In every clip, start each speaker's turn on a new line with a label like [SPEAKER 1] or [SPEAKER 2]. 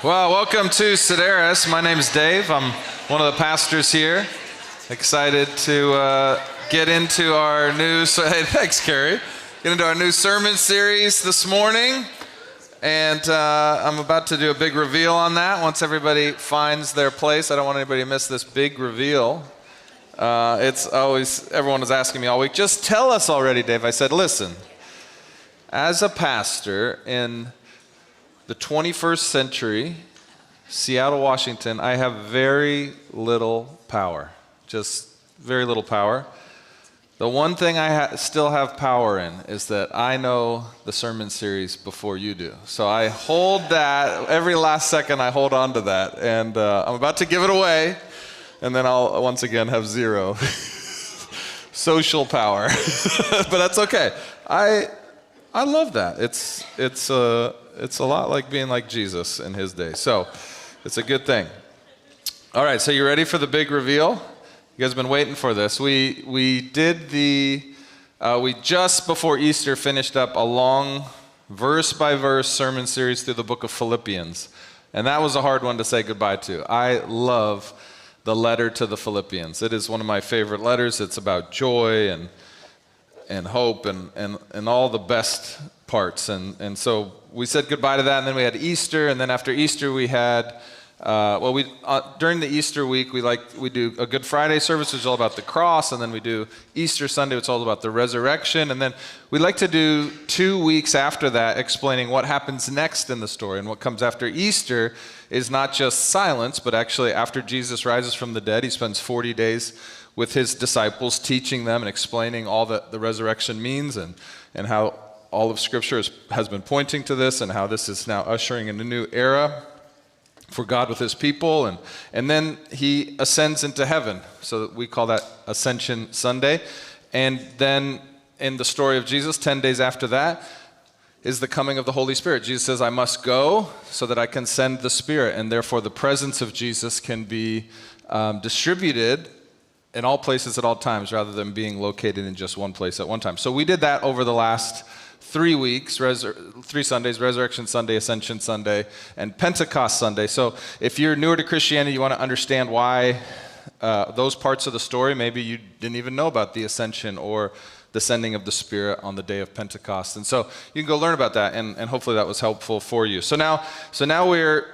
[SPEAKER 1] Well, welcome to Sideris. My name's Dave. I'm one of the pastors here. Excited to get into our new, thanks, Carrie. Get into our new sermon series this morning. And I'm about to do a big reveal on that once everybody finds their place. I don't want anybody to miss this big reveal. It's always, everyone is asking me all week, just tell us already, Dave. I said, listen, as a pastor in the 21st century, Seattle, Washington, I have very little power, just very little power. The one thing I still have power in is that I know the sermon series before you do. So I hold that, every last second I hold on to that, and I'm about to give it away, and then I'll once again have zero social power, but that's okay. I love that. It's a lot like being like Jesus in his day. So it's a good thing. All right, so you ready for the big reveal? You guys have been waiting for this. We just before Easter finished up a long verse-by-verse sermon series through the book of Philippians. And that was a hard one to say goodbye to. I love the letter to the Philippians. It is one of my favorite letters. It's about joy and hope and all the best parts. And so we said goodbye to that, and then we had Easter, and then after Easter we had during the Easter week, we do a Good Friday service, which is all about the cross, and then we do Easter Sunday, which is all about the resurrection, and then we like to do 2 weeks after that explaining what happens next in the story. And what comes after Easter is not just silence, but actually after Jesus rises from the dead, he spends 40 days with his disciples, teaching them and explaining all that the resurrection means and how all of Scripture has been pointing to this, and how this is now ushering in a new era for God with his people, and then he ascends into heaven. So we call that Ascension Sunday. And then in the story of Jesus, 10 days after that, is the coming of the Holy Spirit. Jesus says, I must go so that I can send the Spirit, and therefore the presence of Jesus can be distributed in all places at all times, rather than being located in just one place at one time. So we did that over the last 3 weeks, 3 Sundays, Resurrection Sunday, Ascension Sunday, and Pentecost Sunday. So if you're newer to Christianity, you want to understand why those parts of the story, maybe you didn't even know about the ascension or the sending of the Spirit on the day of Pentecost. And so you can go learn about that, and hopefully that was helpful for you. So now we're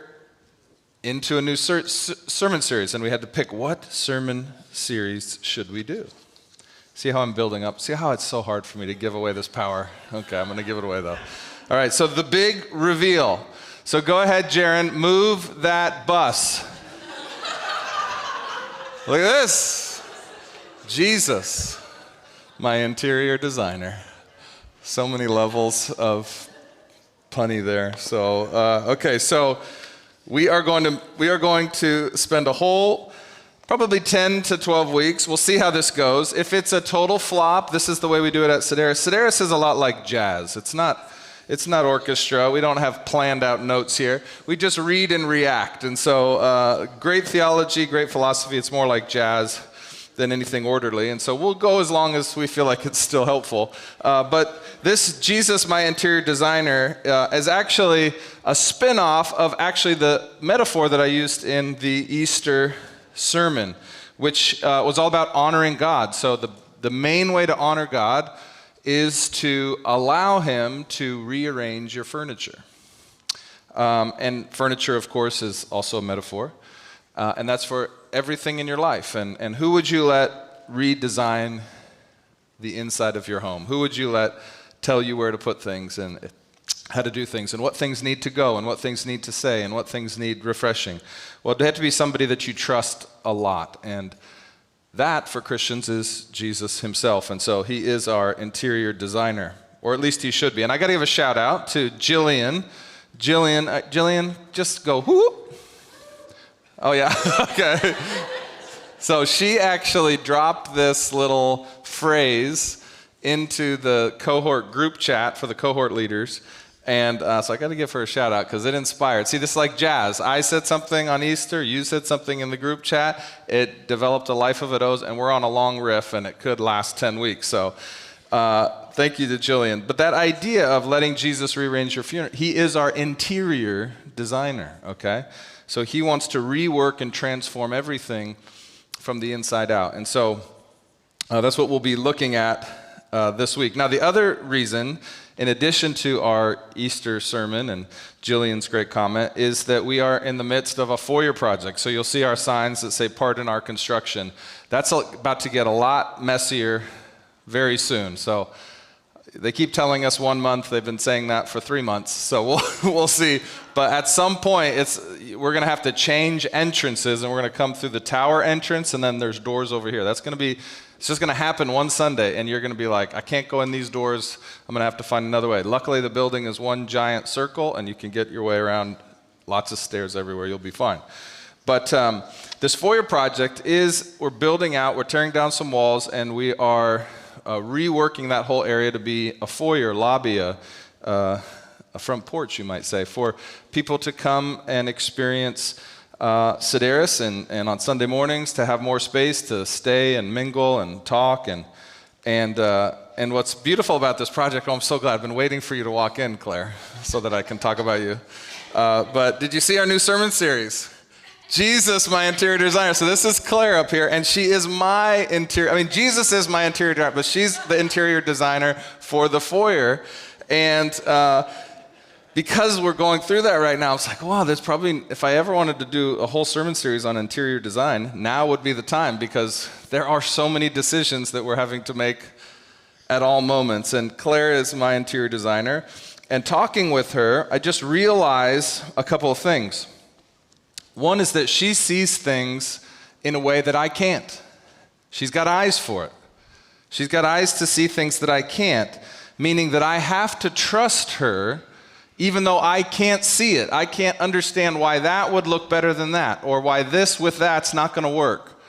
[SPEAKER 1] into a new sermon series, and we had to pick what sermon series should we do. See how I'm building up? See how it's so hard for me to give away this power? Okay, I'm going to give it away, though. All right, so the big reveal. So go ahead, Jaron, move that bus. Look at this. Jesus, my interior designer. So many levels of punny there. So, okay, so we are going to spend a whole probably 10 to 12 weeks. We'll see how this goes. If it's a total flop, this is the way we do it at Sideris. Sideris is a lot like jazz. It's not orchestra. We don't have planned out notes here. We just read and react. And so great theology, great philosophy. It's more like jazz than anything orderly. And so we'll go as long as we feel like it's still helpful. But this Jesus, my interior designer, is actually a spin-off of actually the metaphor that I used in the Easter sermon, which was all about honoring God. So the main way to honor God is to allow him to rearrange your furniture. And furniture, of course, is also a metaphor. And that's for everything in your life. And who would you let redesign the inside of your home? Who would you let tell you where to put things and how to do things, and what things need to go, and what things need to say, and what things need refreshing? Well, it had to be somebody that you trust a lot, and that, for Christians, is Jesus himself, and so he is our interior designer, or at least he should be. And I got to give a shout out to Jillian. Jillian, just go, whoop. Oh, yeah, okay. So she actually dropped this little phrase into the cohort group chat for the cohort leaders. And so I got to give her a shout out because it inspired. See, this is like jazz. I said something on Easter, you said something in the group chat, it developed a life of its own, and we're on a long riff, and it could last 10 weeks. So thank you to Jillian. But that idea of letting Jesus rearrange your funeral, he is our interior designer, okay? So he wants to rework and transform everything from the inside out. And so that's what we'll be looking at this week. Now, the other reason, in addition to our Easter sermon and Jillian's great comment, is that we are in the midst of a foyer project. So you'll see our signs that say pardon our construction. That's about to get a lot messier very soon. So they keep telling us 1 month. They've been saying that for 3 months. So we'll see. But at some point, we're going to have to change entrances, and we're going to come through the tower entrance, and then there's doors over here. It's just going to happen one Sunday, and you're going to be like, I can't go in these doors. I'm going to have to find another way. Luckily, the building is one giant circle, and you can get your way around. Lots of stairs everywhere. You'll be fine. But this foyer project we're building out, we're tearing down some walls, and we are reworking that whole area to be a foyer, lobby, a front porch, you might say, for people to come and experience Sideris, and on Sunday mornings to have more space to stay and mingle and talk. And what's beautiful about this project, I'm so glad. I've been waiting for you to walk in, Claire, so that I can talk about you. But did you see our new sermon series? Jesus, my interior designer. So this is Claire up here, and she is my Jesus is my interior designer, but she's the interior designer for the foyer. And because we're going through that right now, it's like, wow, there's probably, if I ever wanted to do a whole sermon series on interior design, now would be the time, because there are so many decisions that we're having to make at all moments. And Claire is my interior designer. And talking with her, I just realized a couple of things. One is that she sees things in a way that I can't. She's got eyes for it. She's got eyes to see things that I can't, meaning that I have to trust her even though I can't see it. I can't understand why that would look better than that, or why this with that's not going to work.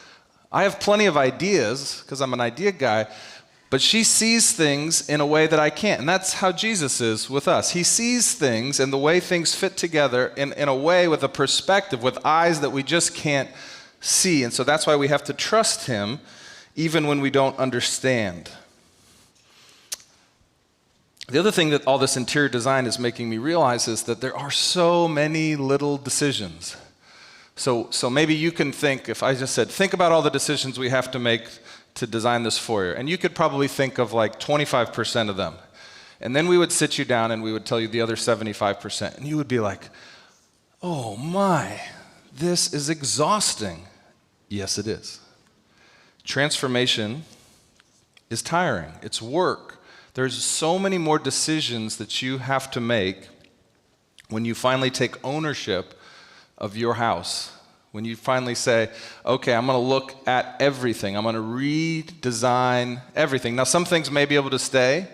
[SPEAKER 1] I have plenty of ideas because I'm an idea guy, but she sees things in a way that I can't. And that's how Jesus is with us. He sees things and the way things fit together in a way, with a perspective, with eyes that we just can't see. And so that's why we have to trust him even when we don't understand. The other thing that all this interior design is making me realize is that there are so many little decisions. So maybe you can think, if I just said, think about all the decisions we have to make to design this foyer, and you could probably think of like 25% of them. And then we would sit you down and we would tell you the other 75%, and you would be like, oh my, this is exhausting. Yes, it is. Transformation is tiring. It's work. There's so many more decisions that you have to make when you finally take ownership of your house. When you finally say, okay, I'm going to look at everything. I'm going to redesign everything. Now, some things may be able to stay,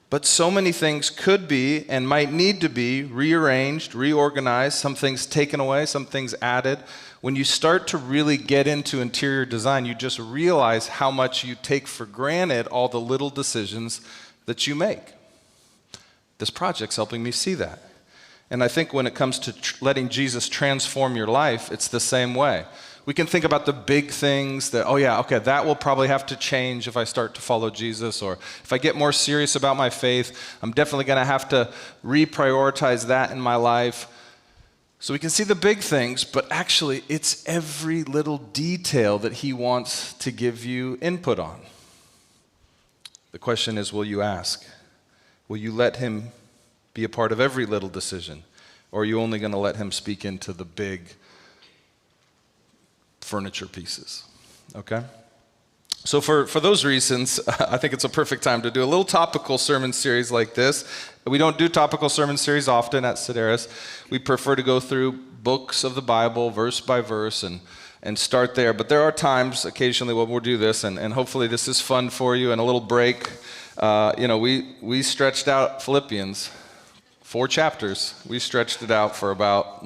[SPEAKER 1] but so many things could be and might need to be rearranged, reorganized, some things taken away, some things added. When you start to really get into interior design, you just realize how much you take for granted all the little decisions that you make. This project's helping me see that. And I think when it comes to letting Jesus transform your life, it's the same way. We can think about the big things that, oh yeah, okay, that will probably have to change if I start to follow Jesus, or if I get more serious about my faith, I'm definitely going to have to reprioritize that in my life. So we can see the big things, but actually it's every little detail that he wants to give you input on. The question is, will you ask? Will you let him be a part of every little decision? Or are you only going to let him speak into the big furniture pieces? Okay? So for those reasons, I think it's a perfect time to do a little topical sermon series like this. We don't do topical sermon series often at Sideris. We prefer to go through books of the Bible, verse by verse, and start there. But there are times occasionally when we'll do this, and hopefully this is fun for you and a little break. We stretched out Philippians, 4 chapters. We stretched it out for about,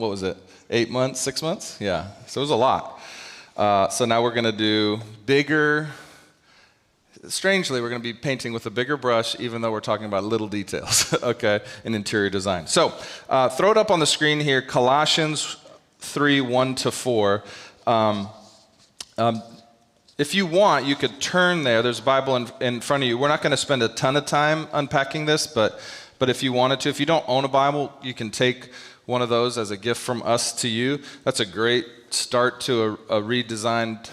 [SPEAKER 1] 8 months, 6 months? Yeah, so it was a lot. So now we're going to do bigger. Strangely, we're going to be painting with a bigger brush, even though we're talking about little details, okay, in interior design. So throw it up on the screen here, Colossians 3, 1-4. If you want, you could turn there. There's a Bible in front of you. We're not going to spend a ton of time unpacking this, but if you wanted to, if you don't own a Bible, you can take one of those as a gift from us to you. That's a great start to a redesigned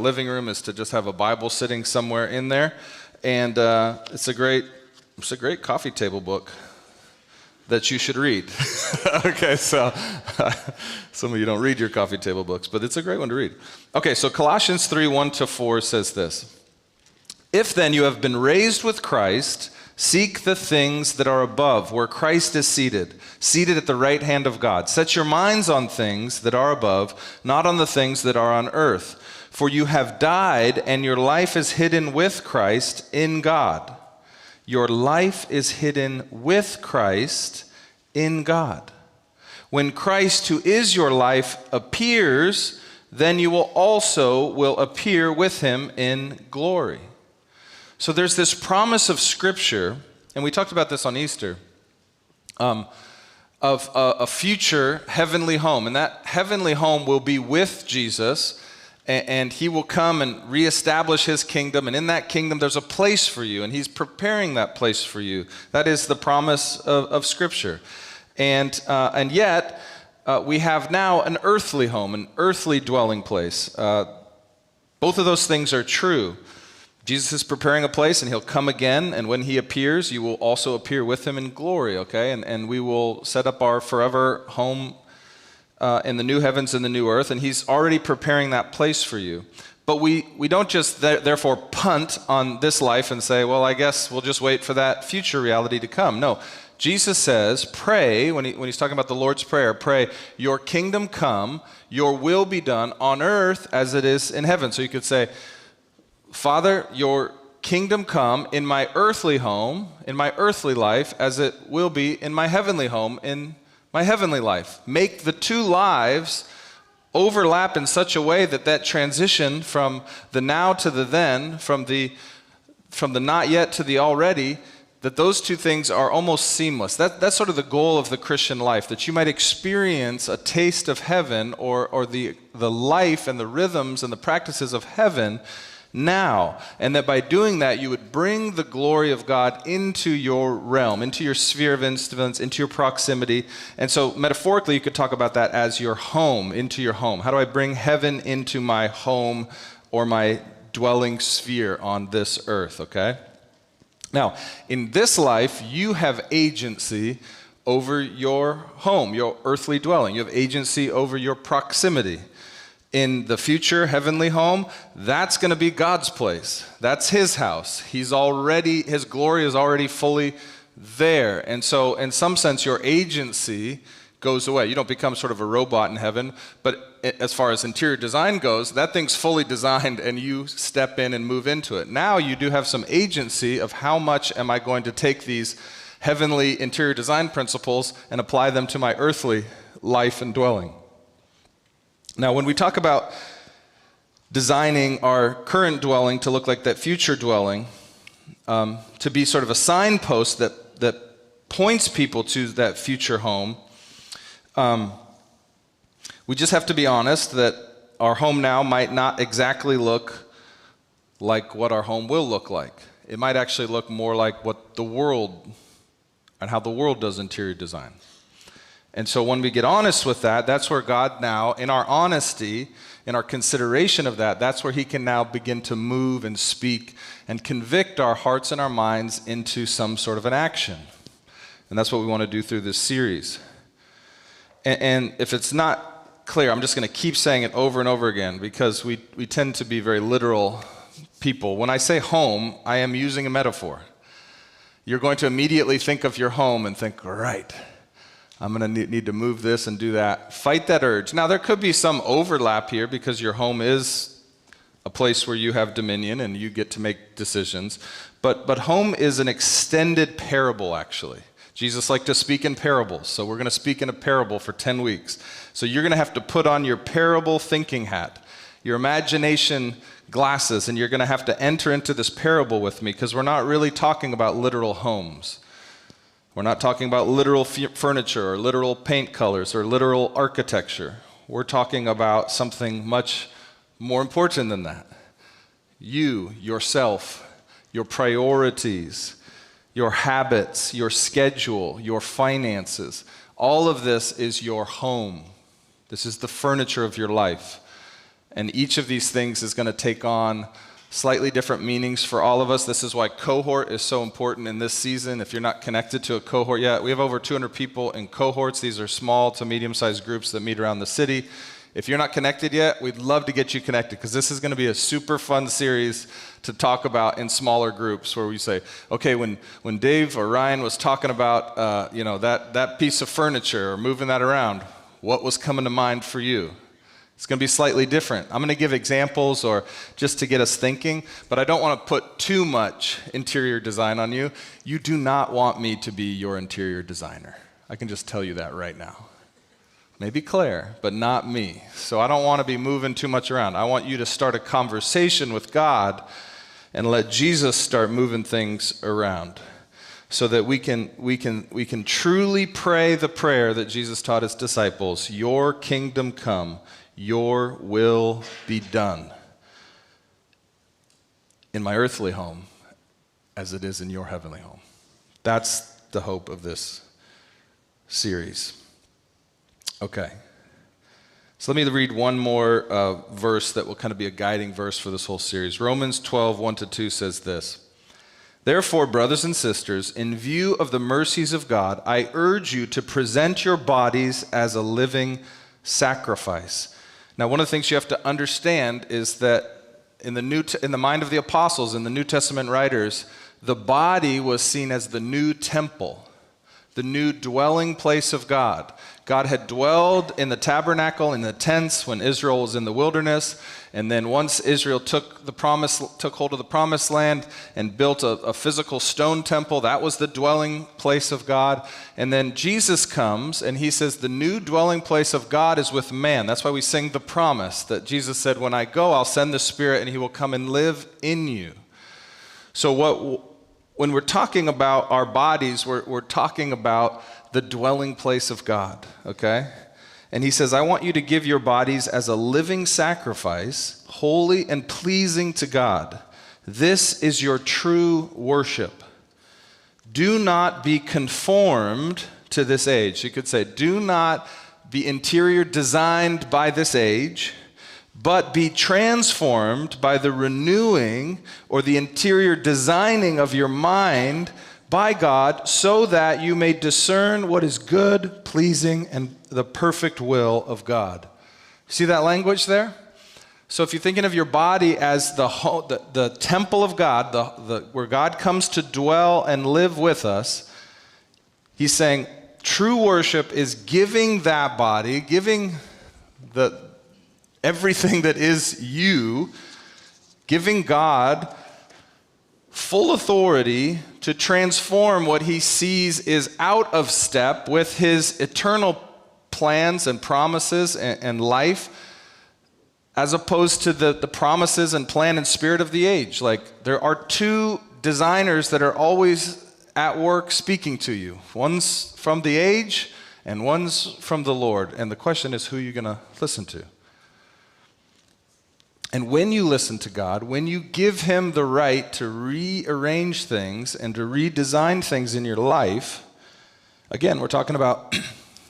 [SPEAKER 1] living room, is to just have a Bible sitting somewhere in there. And it's a great coffee table book that you should read. Okay, so some of you don't read your coffee table books, but it's a great one to read. Okay, so Colossians 3:1-4 says this. If then you have been raised with Christ, seek the things that are above, where Christ is seated at the right hand of God. Set your minds on things that are above, not on the things that are on earth. For you have died, and your life is hidden with Christ in God. Your life is hidden with Christ in God. When Christ, who is your life, appears, then you will appear with him in glory. So there's this promise of Scripture, and we talked about this on Easter, of a future heavenly home. And that heavenly home will be with Jesus, and he will come and reestablish his kingdom. And in that kingdom, there's a place for you, and he's preparing that place for you. That is the promise of Scripture. And yet, we have now an earthly home, an earthly dwelling place. Both of those things are true. Jesus is preparing a place, and he'll come again, and when he appears, you will also appear with him in glory, okay? And we will set up our forever home in the new heavens and the new earth, and he's already preparing that place for you. But we don't just therefore punt on this life and say, well, I guess we'll just wait for that future reality to come. No, Jesus says, pray, when he's talking about the Lord's Prayer, pray, your kingdom come, your will be done on earth as it is in heaven. So you could say, Father, your kingdom come in my earthly home, in my earthly life, as it will be in my heavenly home, in my heavenly life. Make the two lives overlap in such a way that transition from the now to the then, from the not yet to the already, that those two things are almost seamless. That's sort of the goal of the Christian life, that you might experience a taste of heaven or the life and the rhythms and the practices of heaven now, and that by doing that you would bring the glory of God into your realm, into your sphere of influence, into your proximity. And so metaphorically you could talk about that as your home, into your home. How do I bring heaven into my home or my dwelling sphere on this earth, okay? Now, in this life you have agency over your home, your earthly dwelling. You have agency over your proximity. In the future heavenly home, that's going to be God's place. That's his house. His glory is already fully there. And so in some sense, your agency goes away. You don't become sort of a robot in heaven, but as far as interior design goes, that thing's fully designed and you step in and move into it. Now you do have some agency of how much am I going to take these heavenly interior design principles and apply them to my earthly life and dwelling. Now, when we talk about designing our current dwelling to look like that future dwelling, to be sort of a signpost that points people to that future home, we just have to be honest that our home now might not exactly look like what our home will look like. It might actually look more like what the world and how the world does interior design. And so when we get honest with that, that's where God now, in our honesty, in our consideration of that, that's where he can now begin to move and speak and convict our hearts and our minds into some sort of an action. And that's what we want to do through this series. And if it's not clear, I'm just going to keep saying it over and over again because we tend to be very literal people. When I say home, I am using a metaphor. You're going to immediately think of your home and think, right, I'm going to need to move this and do that. Fight that urge. Now, there could be some overlap here because your home is a place where you have dominion and you get to make decisions. But home is an extended parable, actually. Jesus liked to speak in parables, so we're going to speak in a parable for 10 weeks. So you're going to have to put on your parable thinking hat, your imagination glasses, and you're going to have to enter into this parable with me because we're not really talking about literal homes. We're not talking about literal furniture or literal paint colors or literal architecture. We're talking about something much more important than that. You, yourself, your priorities, your habits, your schedule, your finances, All of this is your home. This is the furniture of your life. And each of these things is going to take on slightly different meanings for all of us. This is why cohort is so important in this season. If you're not connected to a cohort yet, we have over 200 people in cohorts. These are small to medium-sized groups that meet around the city. If you're not connected yet, we'd love to get you connected because this is going to be a super fun series to talk about in smaller groups where we say, okay, when Dave or Ryan was talking about that piece of furniture or moving that around, what was coming to mind for you? It's going to be slightly different. I'm going to give examples or just to get us thinking, but I don't want to put too much interior design on you. You do not want me to be your interior designer. I can just tell you that right now. Maybe Claire, but not me. So I don't want to be moving too much around. I want you to start a conversation with God and let Jesus start moving things around so that we can truly pray the prayer that Jesus taught his disciples, your kingdom come, your will be done in my earthly home as it is in your heavenly home. That's the hope of this series. Okay. So let me read one more verse that will kind of be a guiding verse for this whole series. Romans 12, 1-2 says this. Therefore, brothers and sisters, in view of the mercies of God, I urge you to present your bodies as a living sacrifice. Now, one of the things you have to understand is that in the mind of the apostles, in the New Testament writers, the body was seen as the new temple, the new dwelling place of God. God had dwelled in the tabernacle, in the tents when Israel was in the wilderness, and then once Israel took hold of the promised land and built a physical stone temple, that was the dwelling place of God. And then Jesus comes and he says the new dwelling place of God is with man. That's why we sing the promise that Jesus said, when I go, I'll send the Spirit and he will come and live in you. So when we're talking about our bodies, we're talking about the dwelling place of God, okay? And he says, I want you to give your bodies as a living sacrifice, holy and pleasing to God. This is your true worship. Do not be conformed to this age. You could say, do not be interior designed by this age, but be transformed by the renewing or the interior designing of your mind by God, so that you may discern what is good, pleasing, and the perfect will of God. See that language there? So if you're thinking of your body as the temple of God, where God comes to dwell and live with us, he's saying true worship is giving that body, giving everything that is you, giving God full authority to transform what he sees is out of step with his eternal plans and promises and life, as opposed to the promises and plan and spirit of the age. Like, there are two designers that are always at work speaking to you. One's from the age and one's from the Lord. And the question is, who are you going to listen to? And when you listen to God, when you give him the right to rearrange things and to redesign things in your life, again, we're talking about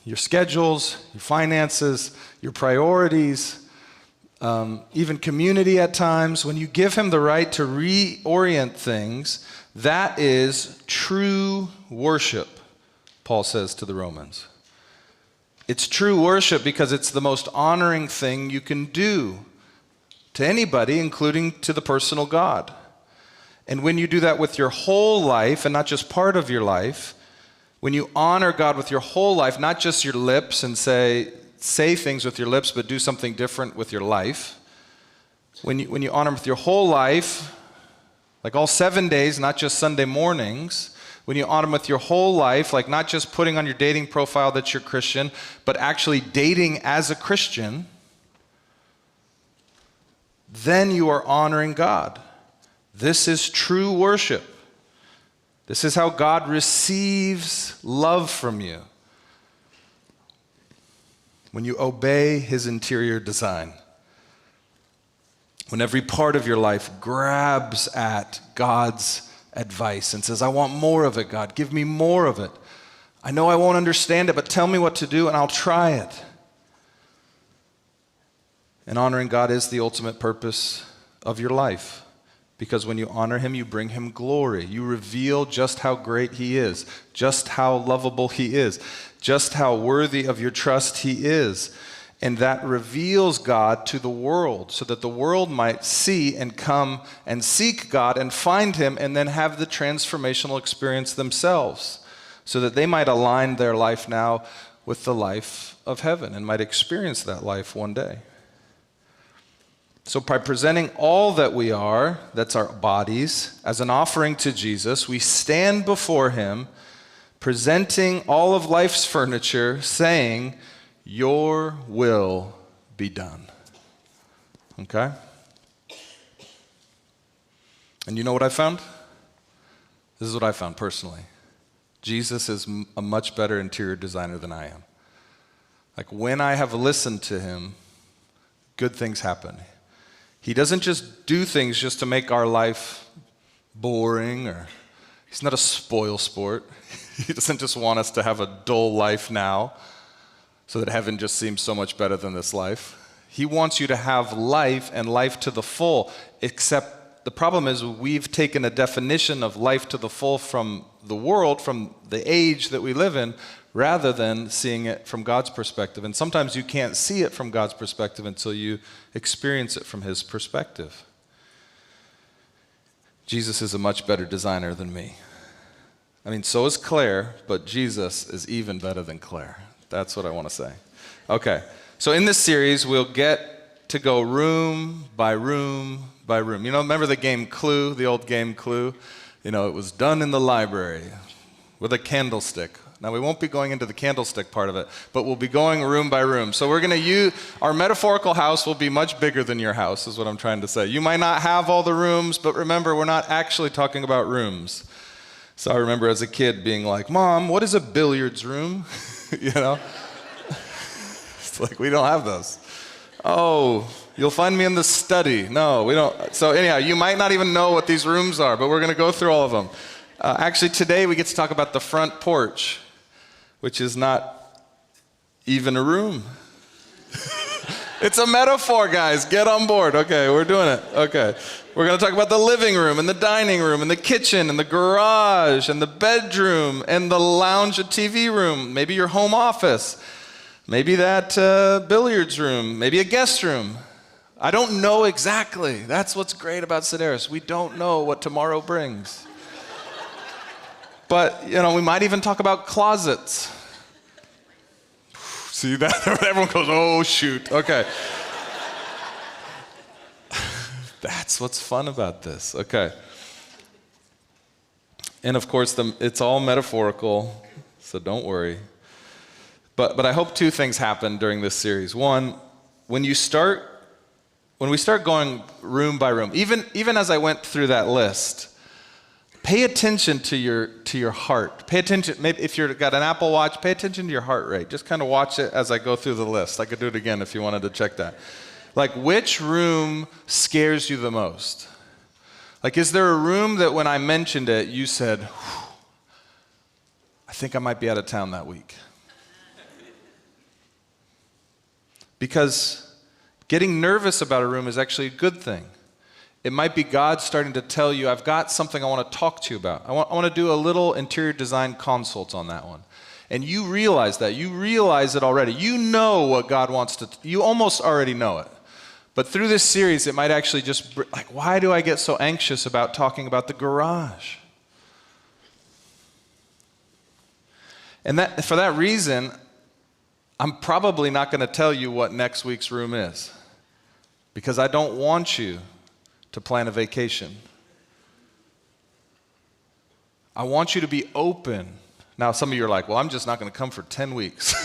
[SPEAKER 1] your schedules, your finances, your priorities, even community at times. When you give him the right to reorient things, that is true worship, Paul says to the Romans. It's true worship because it's the most honoring thing you can do to anybody, including to the personal God. And when you do that with your whole life and not just part of your life, when you honor God with your whole life, not just your lips and say things with your lips, but do something different with your life. When you honor him with your whole life, like all 7 days, not just Sunday mornings, when you honor him with your whole life, like not just putting on your dating profile that you're Christian, but actually dating as a Christian, then you are honoring God. This is true worship. This is how God receives love from you. When you obey his interior design. When every part of your life grabs at God's advice and says, I want more of it, God. Give me more of it. I know I won't understand it, but tell me what to do and I'll try it. And honoring God is the ultimate purpose of your life. Because when you honor him, you bring him glory. You reveal just how great he is, just how lovable he is, just how worthy of your trust he is. And that reveals God to the world so that the world might see and come and seek God and find him and then have the transformational experience themselves so that they might align their life now with the life of heaven and might experience that life one day. So by presenting all that we are, that's our bodies, as an offering to Jesus, we stand before him, presenting all of life's furniture, saying, your will be done. Okay? And you know what I found? This is what I found personally. Jesus is a much better interior designer than I am. Like when I have listened to him, good things happen. He doesn't just do things just to make our life boring, or he's not a spoil sport. He doesn't just want us to have a dull life now so that heaven just seems so much better than this life. He wants you to have life and life to the full, except the problem is we've taken a definition of life to the full from the world, from the age that we live in, rather than seeing it from God's perspective. And sometimes you can't see it from God's perspective until you experience it from his perspective. Jesus is a much better designer than me. I mean, so is Claire, but Jesus is even better than Claire. That's what I want to say. Okay, so in this series, we'll get to go room by room by room. You know, remember the game Clue, the old game Clue? You know, it was done in the library with a candlestick. Now, we won't be going into the candlestick part of it, but we'll be going room by room. So we're going to use, our metaphorical house will be much bigger than your house, is what I'm trying to say. You might not have all the rooms, but remember, we're not actually talking about rooms. So I remember as a kid being like, Mom, what is a billiards room? You know? It's like, we don't have those. Oh, you'll find me in the study. No, we don't. So anyhow, you might not even know what these rooms are, but we're going to go through all of them. Actually, today we get to talk about the front porch, which is not even a room. It's a metaphor, guys. Get on board. Okay, we're doing it. Okay. We're going to talk about the living room and the dining room and the kitchen and the garage and the bedroom and the lounge and TV room, maybe your home office, maybe that billiards room, maybe a guest room. I don't know exactly. That's what's great about Sideris. We don't know what tomorrow brings. But, you know, we might even talk about closets. See that? Everyone goes, oh, shoot. Okay. That's what's fun about this. Okay. And of course, it's all metaphorical, so don't worry. But I hope two things happen during this series. One, when we start going room by room, even as I went through that list, pay attention to your heart. Pay attention. Maybe if you've got an Apple Watch, pay attention to your heart rate. Just kind of watch it as I go through the list. I could do it again if you wanted to check that. Like, which room scares you the most? Like, is there a room that when I mentioned it, you said, I think I might be out of town that week? Because getting nervous about a room is actually a good thing. It might be God starting to tell you, I've got something I want to talk to you about. I want to do a little interior design consult on that one. And you realize that. You realize it already. You know what God wants to, you almost already know it. But through this series, it might actually just, like, why do I get so anxious about talking about the garage? And that for that reason, I'm probably not going to tell you what next week's room is. Because I don't want you to plan a vacation. I want you to be open. Now, some of you are like, well, I'm just not going to come for 10 weeks.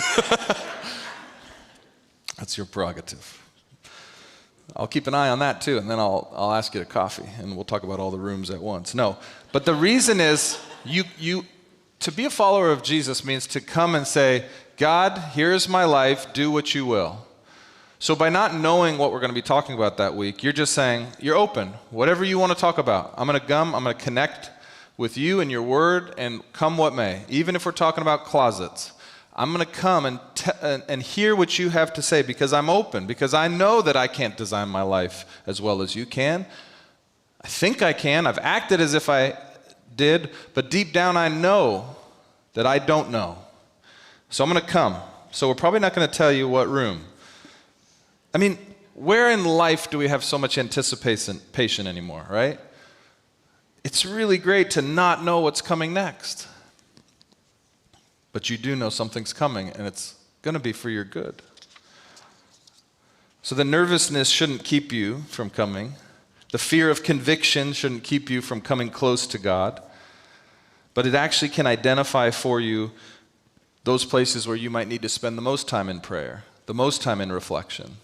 [SPEAKER 1] That's your prerogative. I'll keep an eye on that too, and then I'll ask you to coffee, and we'll talk about all the rooms at once. No, but the reason is, you to be a follower of Jesus means to come and say, God, here's my life, do what you will. So by not knowing what we're going to be talking about that week, you're just saying, you're open. Whatever you want to talk about. I'm going to connect with you and your word, and come what may. Even if we're talking about closets, I'm going to come and hear what you have to say, because I'm open, because I know that I can't design my life as well as you can. I think I can. I've acted as if I did, but deep down I know that I don't know. So I'm going to come. So we're probably not going to tell you what room. I mean, where in life do we have so much anticipation anymore, right? It's really great to not know what's coming next. But you do know something's coming, and it's going to be for your good. So the nervousness shouldn't keep you from coming. The fear of conviction shouldn't keep you from coming close to God. But it actually can identify for you those places where you might need to spend the most time in prayer, the most time in reflection,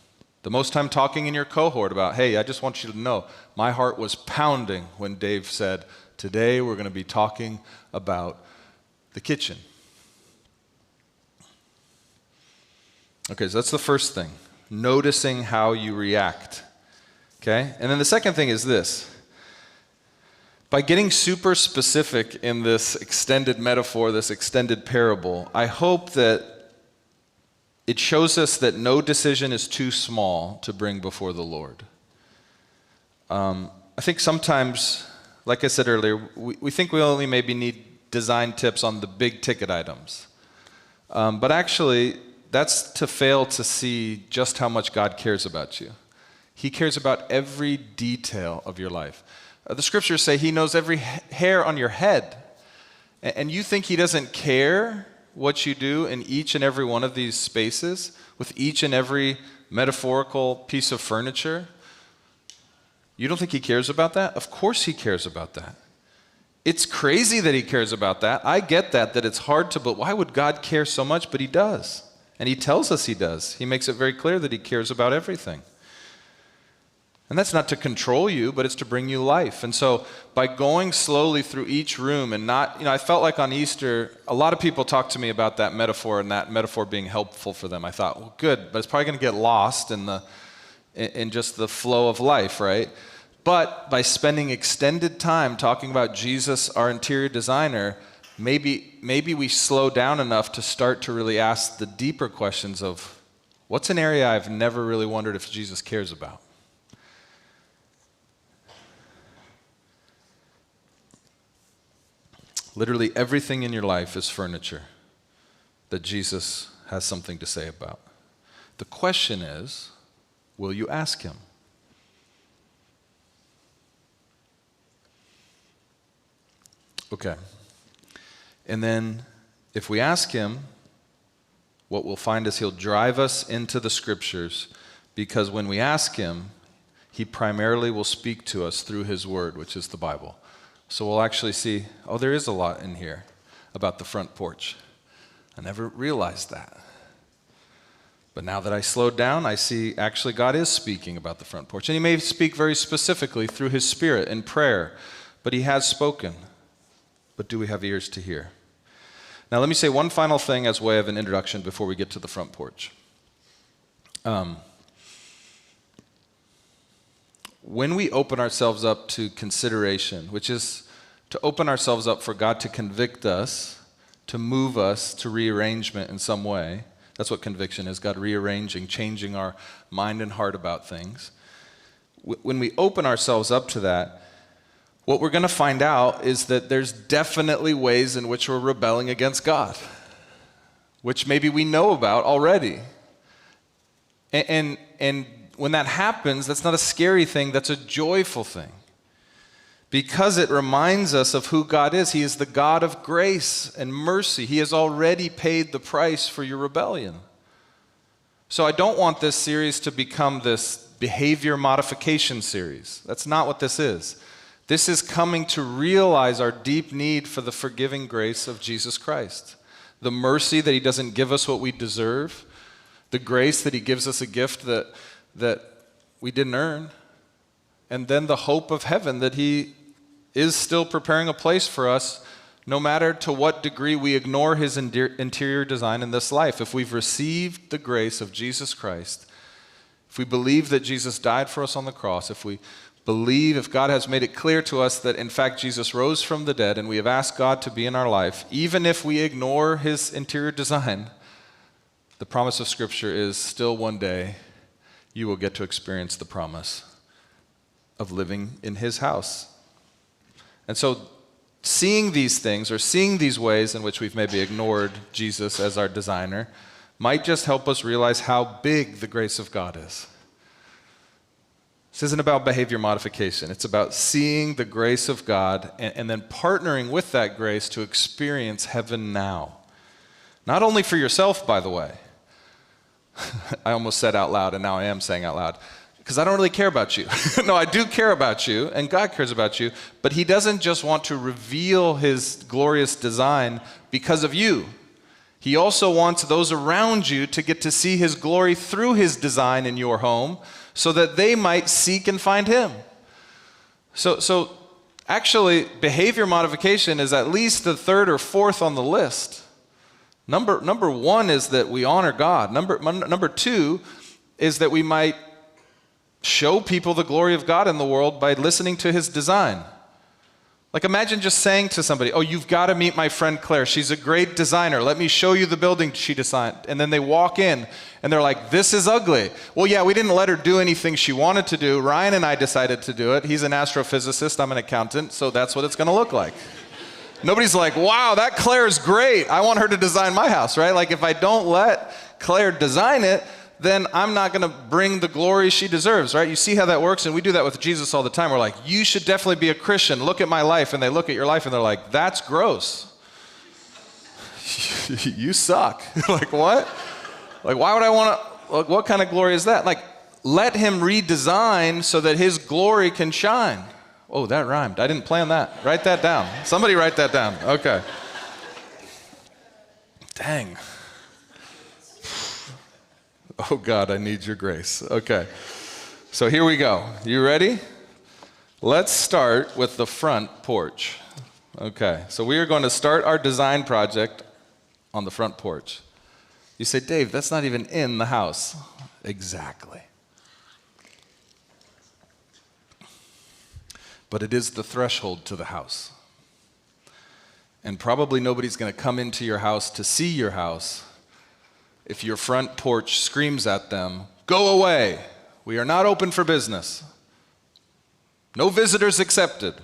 [SPEAKER 1] the most time talking in your cohort about, hey, I just want you to know, my heart was pounding when Dave said, today we're going to be talking about the kitchen. Okay, so that's the first thing, noticing how you react. Okay? And then the second thing is this. By getting super specific in this extended metaphor, this extended parable, I hope that it shows us that no decision is too small to bring before the Lord. I think sometimes, like I said earlier, we think we only maybe need design tips on the big ticket items. But actually, that's to fail to see just how much God cares about you. He cares about every detail of your life. The scriptures say he knows every hair on your head. And you think he doesn't care what you do in each and every one of these spaces, with each and every metaphorical piece of furniture? You don't think he cares about that? Of course he cares about that. It's crazy that he cares about that. I get that it's hard to, but why would God care so much? But he does. And he tells us he does. He makes it very clear that he cares about everything. And that's not to control you, but it's to bring you life. And so by going slowly through each room and not, I felt like on Easter, a lot of people talked to me about that metaphor and that metaphor being helpful for them. I thought, well, good, but it's probably going to get lost in just the flow of life, right? But by spending extended time talking about Jesus, our interior designer, maybe we slow down enough to start to really ask the deeper questions of, what's an area I've never really wondered if Jesus cares about? Literally everything in your life is furniture that Jesus has something to say about. The question is, will you ask him? Okay. And then if we ask him, what we'll find is he'll drive us into the scriptures, because when we ask him, he primarily will speak to us through his word, which is the Bible. So we'll actually see, there is a lot in here about the front porch. I never realized that. But now that I slowed down, I see actually God is speaking about the front porch. And he may speak very specifically through his Spirit in prayer, but he has spoken. But do we have ears to hear? Now let me say one final thing as way of an introduction before we get to the front porch. When we open ourselves up to consideration, which is to open ourselves up for God to convict us, to move us to rearrangement in some way, that's what conviction is, God rearranging, changing our mind and heart about things. When we open ourselves up to that, what we're going to find out is that there's definitely ways in which we're rebelling against God, which maybe we know about already. And when that happens, that's not a scary thing, that's a joyful thing. Because it reminds us of who God is. He is the God of grace and mercy. He has already paid the price for your rebellion. So I don't want this series to become this behavior modification series. That's not what this is. This is coming to realize our deep need for the forgiving grace of Jesus Christ. The mercy that he doesn't give us what we deserve. The grace that he gives us a gift that we didn't earn. And then the hope of heaven that he is still preparing a place for us, no matter to what degree we ignore his interior design in this life. If we've received the grace of Jesus Christ, if we believe that Jesus died for us on the cross, if we believe, if God has made it clear to us that in fact Jesus rose from the dead and we have asked God to be in our life, even if we ignore his interior design, the promise of Scripture is still one day you will get to experience the promise of living in his house. And so seeing these things or seeing these ways in which we've maybe ignored Jesus as our designer might just help us realize how big the grace of God is. This isn't about behavior modification. It's about seeing the grace of God and then partnering with that grace to experience heaven now. Not only for yourself, by the way. I almost said out loud, and now I am saying out loud, because I don't really care about you. No, I do care about you, and God cares about you, but he doesn't just want to reveal his glorious design because of you. He also wants those around you to get to see his glory through his design in your home so that they might seek and find him. So actually, behavior modification is at least the third or fourth on the list. Number one is that we honor God. Number two is that we might show people the glory of God in the world by listening to his design. Like imagine just saying to somebody, oh, you've got to meet my friend Claire. She's a great designer. Let me show you the building she designed. And then they walk in and they're like, this is ugly. Well, yeah, we didn't let her do anything she wanted to do. Ryan and I decided to do it. He's an astrophysicist. I'm an accountant. So that's what it's going to look like. Nobody's like, wow, that Claire's great. I want her to design my house, right? Like if I don't let Claire design it, then I'm not going to bring the glory she deserves, right? You see how that works? And we do that with Jesus all the time. We're like, you should definitely be a Christian. Look at my life. And they look at your life and they're like, that's gross. You suck. Like what? Like why would I want to, like, what kind of glory is that? Like let him redesign so that his glory can shine. Oh, that rhymed. I didn't plan that. Write that down. Somebody write that down. Okay. Dang. Oh, God, I need your grace. Okay. So here we go. You ready? Let's start with the front porch. Okay. So we are going to start our design project on the front porch. You say, Dave, that's not even in the house. Exactly. But it is the threshold to the house. And probably nobody's going to come into your house to see your house if your front porch screams at them, go away, we are not open for business. No visitors accepted.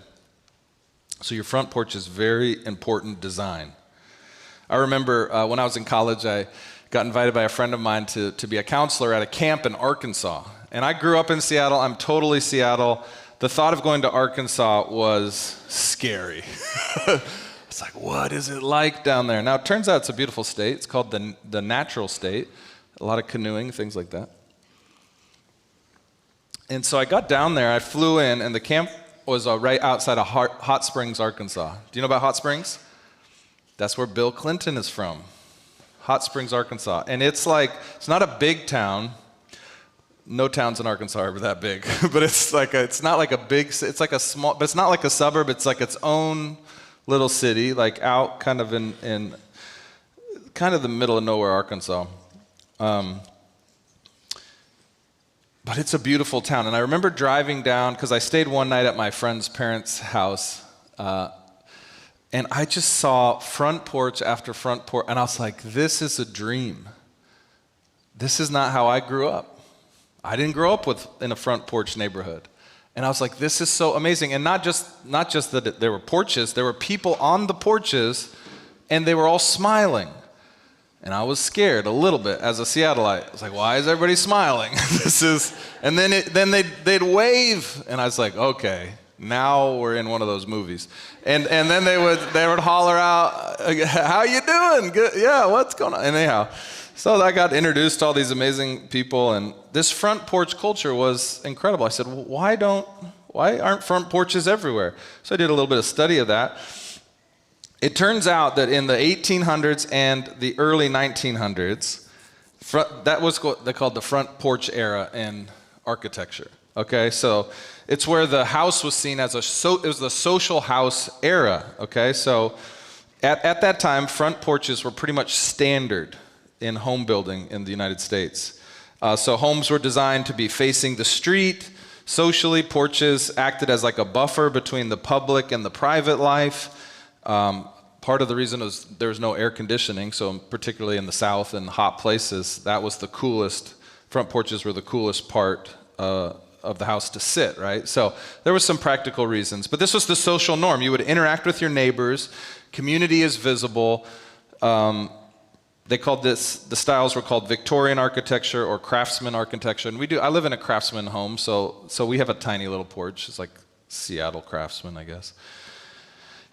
[SPEAKER 1] So your front porch is very important design. I remember when I was in college, I got invited by a friend of mine to be a counselor at a camp in Arkansas. And I grew up in Seattle. I'm totally Seattle. The thought of going to Arkansas was scary. It's like, what is it like down there? Now, it turns out it's a beautiful state. It's called the natural state. A lot of canoeing, things like that. And so I got down there. I flew in, and the camp was right outside of Hot Springs, Arkansas. Do you know about Hot Springs? That's where Bill Clinton is from. Hot Springs, Arkansas. And it's like, it's not a big town. No towns in Arkansas are ever that big, but it's not like a big, it's like a small, but it's not like a suburb. It's like its own little city, like out kind of in kind of the middle of nowhere, Arkansas. But it's a beautiful town. And I remember driving down, because I stayed one night at my friend's parents' house, and I just saw front porch after front porch, and I was like, this is a dream. This is not how I grew up. I didn't grow up in a front porch neighborhood. And I was like, this is so amazing. And not just that there were porches, there were people on the porches, and they were all smiling. And I was scared a little bit as a Seattleite. I was like, why is everybody smiling? And then they'd wave. And I was like, okay, now we're in one of those movies. And then they would holler out, how you doing? Good. Yeah, what's going on? And anyhow, so I got introduced to all these amazing people, and this front porch culture was incredible. I said, well, why aren't front porches everywhere? So I did a little bit of study of that. It turns out that in the 1800s and the early 1900s, that was what they called the front porch era in architecture. Okay, so it's where the house was seen as it was the social house era. Okay, so at that time, front porches were pretty much standard in home building in the United States. So homes were designed to be facing the street, Socially, porches acted as like a buffer between the public and the private life. Part of the reason was there was no air conditioning, so particularly in the South and hot places, that was the coolest. Front porches were the coolest part of the house to sit, right? So there was some practical reasons, but this was the social norm. You would interact with your neighbors. Community is visible. They called this, the styles were called Victorian architecture or craftsman architecture. And I live in a craftsman home, so we have a tiny little porch. It's like Seattle craftsman, I guess.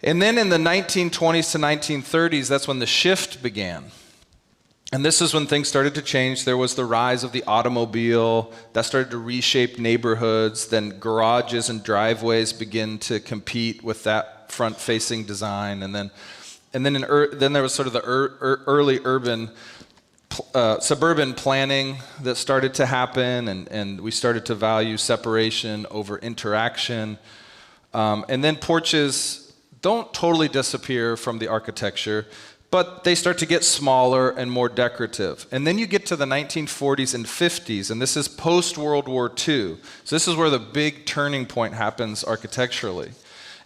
[SPEAKER 1] And then in the 1920s to 1930s, that's when the shift began. And this is when things started to change. There was the rise of the automobile. That started to reshape neighborhoods. Then garages and driveways begin to compete with that front-facing design. And then there was sort of the early urban, suburban planning that started to happen, and we started to value separation over interaction. And then porches don't totally disappear from the architecture, but they start to get smaller and more decorative. And then you get to the 1940s and 50s, and this is post-World War II. So this is where the big turning point happens architecturally.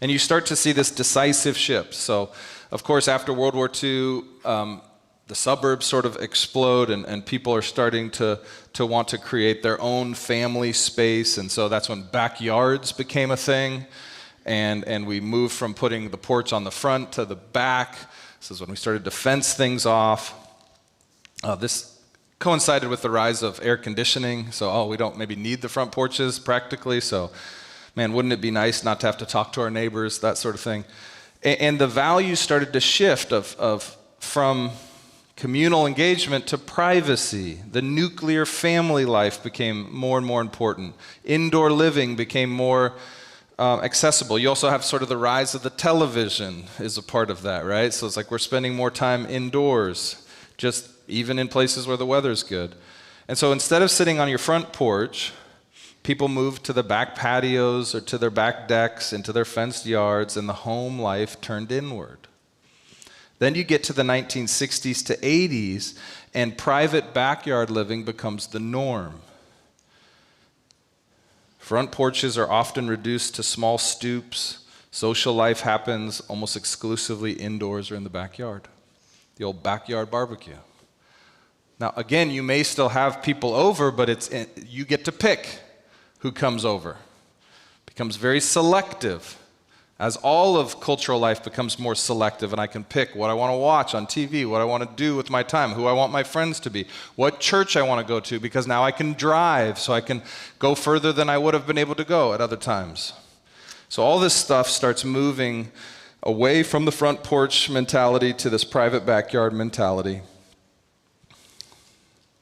[SPEAKER 1] And you start to see this decisive shift. So, of course, after World War II, the suburbs sort of explode, and people are starting to want to create their own family space. And so that's when backyards became a thing. And we moved from putting the porch on the front to the back. This is when we started to fence things off. This coincided with the rise of air conditioning. So, we don't maybe need the front porches practically. So, man, wouldn't it be nice not to have to talk to our neighbors, that sort of thing. And the values started to shift from communal engagement to privacy. The nuclear family life became more and more important. Indoor living became more accessible. You also have sort of the rise of the television is a part of that, right? So it's like we're spending more time indoors, just even in places where the weather's good. And so instead of sitting on your front porch, people moved to the back patios or to their back decks, into their fenced yards, and the home life turned inward. Then you get to the 1960s to 80s, and private backyard living becomes the norm. Front porches are often reduced to small stoops. Social life happens almost exclusively indoors or in the backyard. The old backyard barbecue. Now, again, you may still have people over, but you get to pick who comes over. It becomes very selective. As all of cultural life becomes more selective, and I can pick what I want to watch on TV, what I want to do with my time, who I want my friends to be, what church I want to go to, because now I can drive, so I can go further than I would have been able to go at other times. So all this stuff starts moving away from the front porch mentality to this private backyard mentality.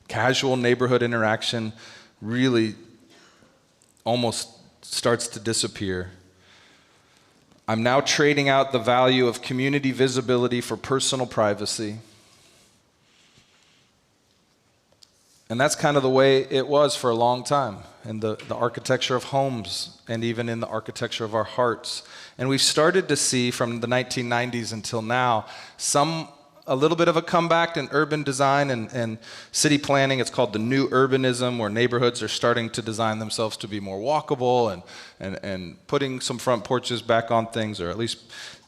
[SPEAKER 1] Casual neighborhood interaction really almost starts to disappear. I'm now trading out the value of community visibility for personal privacy. And that's kind of the way it was for a long time in the architecture of homes and even in the architecture of our hearts. And we've started to see from the 1990s until now a little bit of a comeback in urban design and city planning. It's called the new urbanism, where neighborhoods are starting to design themselves to be more walkable and putting some front porches back on things, or at least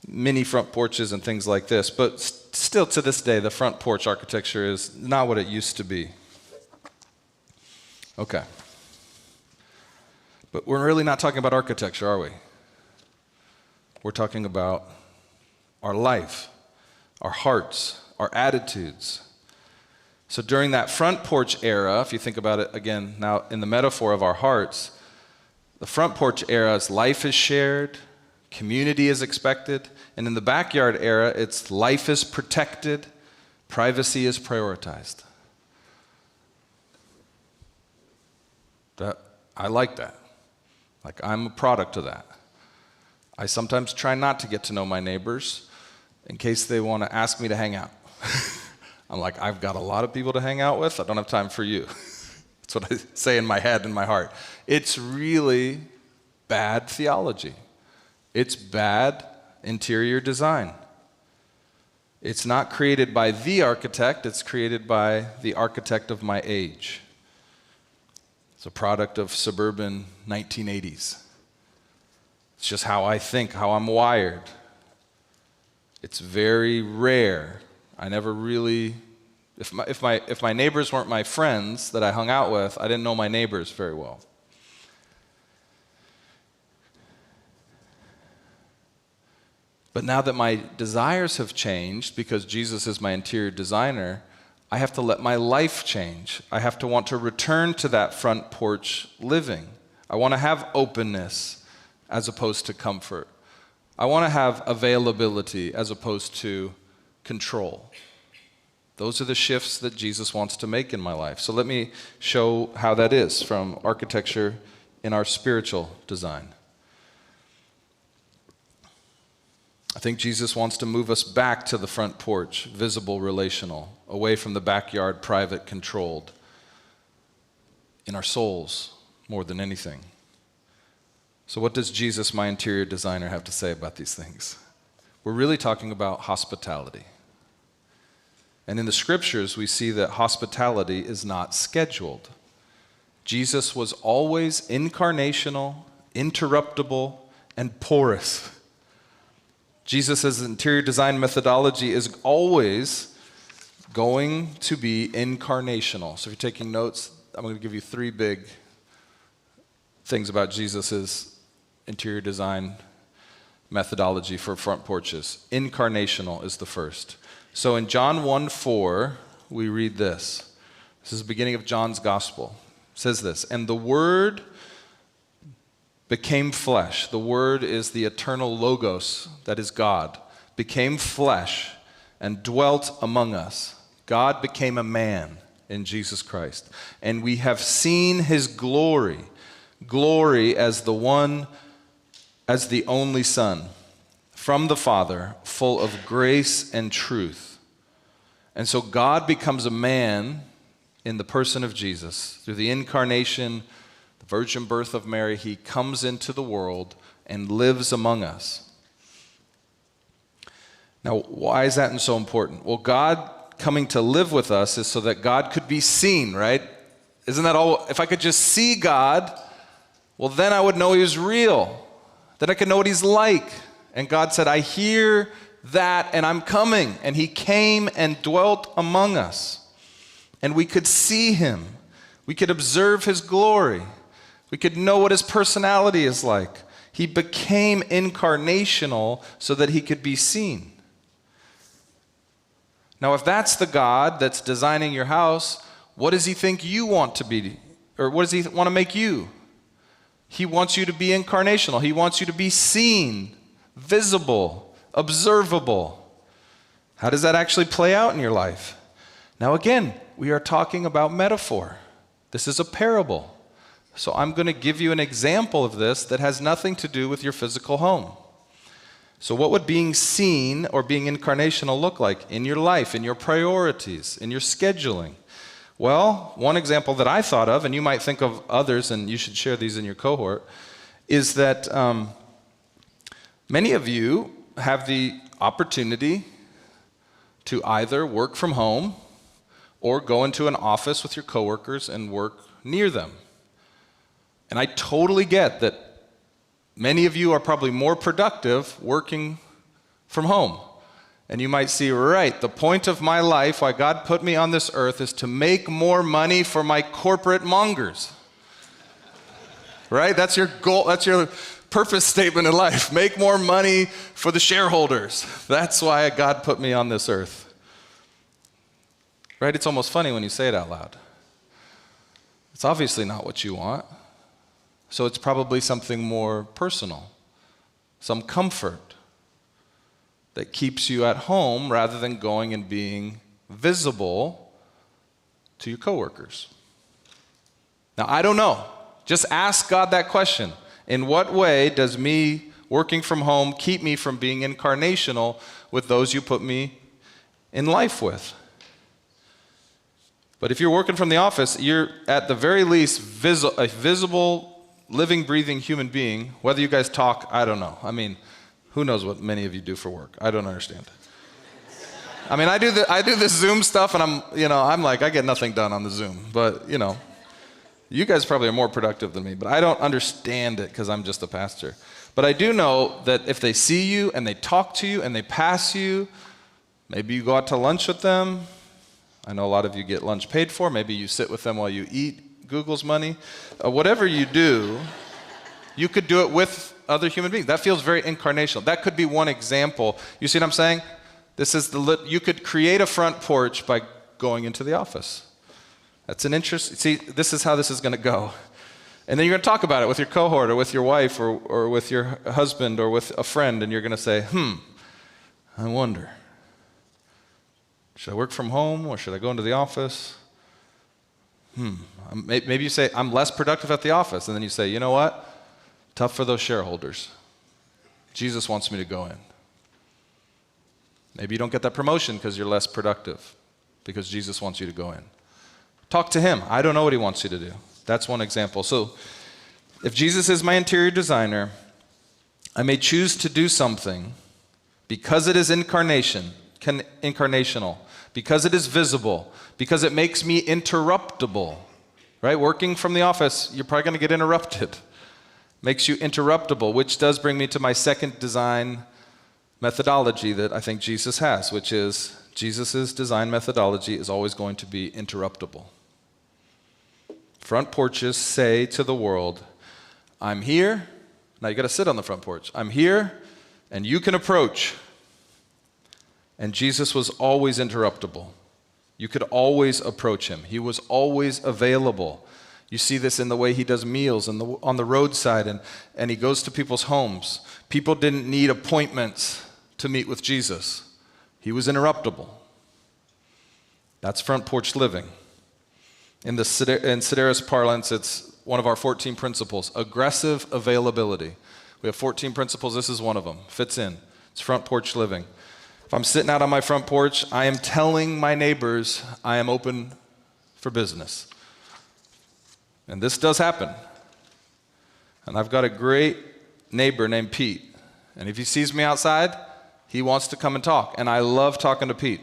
[SPEAKER 1] mini front porches and things like this. But still to this day, the front porch architecture is not what it used to be. Okay. But we're really not talking about architecture, are we? We're talking about our life, our hearts, our attitudes. So during that front porch era, if you think about it again now in the metaphor of our hearts, the front porch era is life is shared, community is expected, and in the backyard era, it's life is protected, privacy is prioritized. I like that. Like, I'm a product of that. I sometimes try not to get to know my neighbors in case they want to ask me to hang out. I'm like, I've got a lot of people to hang out with. I don't have time for you. That's what I say in my head and my heart. It's really bad theology. It's bad interior design. It's not created by the architect. It's created by the architect of my age. It's a product of suburban 1980s. It's just how I think, how I'm wired. It's very rare. I never really, if my neighbors weren't my friends that I hung out with, I didn't know my neighbors very well. But now that my desires have changed, because Jesus is my interior designer, I have to let my life change. I have to want to return to that front porch living. I want to have openness as opposed to comfort. I want to have availability as opposed to control. Those are the shifts that Jesus wants to make in my life. So let me show how that is from architecture in our spiritual design. I think Jesus wants to move us back to the front porch, visible, relational, away from the backyard, private, controlled, in our souls more than anything. So what does Jesus, my interior designer, have to say about these things? We're really talking about hospitality. And in the scriptures, we see that hospitality is not scheduled. Jesus was always incarnational, interruptible, and porous. Jesus' interior design methodology is always going to be incarnational. So if you're taking notes, I'm going to give you 3 big things about Jesus' interior design methodology for front porches. Incarnational is the first. So in John 1:4, we read this. This is the beginning of John's gospel. It says this, "And the Word became flesh." The Word is the eternal Logos, that is God, became flesh and dwelt among us. God became a man in Jesus Christ. And we have seen his glory, glory as the only Son from the Father, full of grace and truth. And so God becomes a man in the person of Jesus. Through the incarnation, the virgin birth of Mary, he comes into the world and lives among us. Now, why is that so important? Well, God coming to live with us is so that God could be seen, right? Isn't that all? If I could just see God, well, then I would know he was real. Then I could know what he's like. And God said, I hear that and I'm coming. And he came and dwelt among us. And we could see him. We could observe his glory. We could know what his personality is like. He became incarnational so that he could be seen. Now, if that's the God that's designing your house, what does he think you want to be? Or what does he want to make you? He wants you to be incarnational. He wants you to be seen, visible, observable. How does that actually play out in your life? Now again, we are talking about metaphor. This is a parable. So I'm going to give you an example of this that has nothing to do with your physical home. So what would being seen or being incarnational look like in your life, in your priorities, in your scheduling? Well, one example that I thought of, and you might think of others, and you should share these in your cohort, is that many of you have the opportunity to either work from home or go into an office with your coworkers and work near them. And I totally get that many of you are probably more productive working from home. And you might see, right, the point of my life, why God put me on this earth, is to make more money for my corporate mongers. Right? That's your goal. That's your purpose statement in life. Make more money for the shareholders. That's why God put me on this earth. Right? It's almost funny when you say it out loud. It's obviously not what you want. So it's probably something more personal, some comfort that keeps you at home rather than going and being visible to your coworkers. Now, I don't know. Just ask God that question. In what way does me working from home keep me from being incarnational with those you put me in life with? But if you're working from the office, you're at the very least a visible, living, breathing human being. Whether you guys talk, I don't know. I mean, who knows what many of you do for work? I don't understand. I mean, I do this Zoom stuff, and I'm like, I get nothing done on the Zoom. But, You guys probably are more productive than me, but I don't understand it because I'm just a pastor. But I do know that if they see you and they talk to you and they pass you, maybe you go out to lunch with them. I know a lot of you get lunch paid for. Maybe you sit with them while you eat Google's money. Whatever you do, you could do it with other human beings. That feels very incarnational. That could be one example. You see what I'm saying? You could create a front porch by going into the office. That's an interest. See, this is how this is going to go. And then you're going to talk about it with your cohort or with your wife or with your husband or with a friend, and you're going to say, I wonder, should I work from home or should I go into the office? Maybe you say, I'm less productive at the office. And then you say, you know what? Tough for those shareholders. Jesus wants me to go in. Maybe you don't get that promotion because you're less productive, because Jesus wants you to go in. Talk to him. I don't know what he wants you to do. That's one example. So if Jesus is my interior designer, I may choose to do something because it is incarnational, because it is visible, because it makes me interruptible, right? Working from the office, you're probably going to get interrupted. Makes you interruptible, which does bring me to my second design methodology that I think Jesus has, which is Jesus' design methodology is always going to be interruptible. Front porches say to the world, I'm here. Now you got to sit on the front porch. I'm here, and you can approach. And Jesus was always interruptible. You could always approach him. He was always available. You see this in the way he does meals on the roadside, and he goes to people's homes. People didn't need appointments to meet with Jesus. He was interruptible. That's front porch living. In Sideris parlance, it's one of our 14 principles, aggressive availability. We have 14 principles. This is one of them. Fits in. It's front porch living. If I'm sitting out on my front porch, I am telling my neighbors I am open for business. And this does happen. And I've got a great neighbor named Pete. And if he sees me outside, he wants to come and talk. And I love talking to Pete.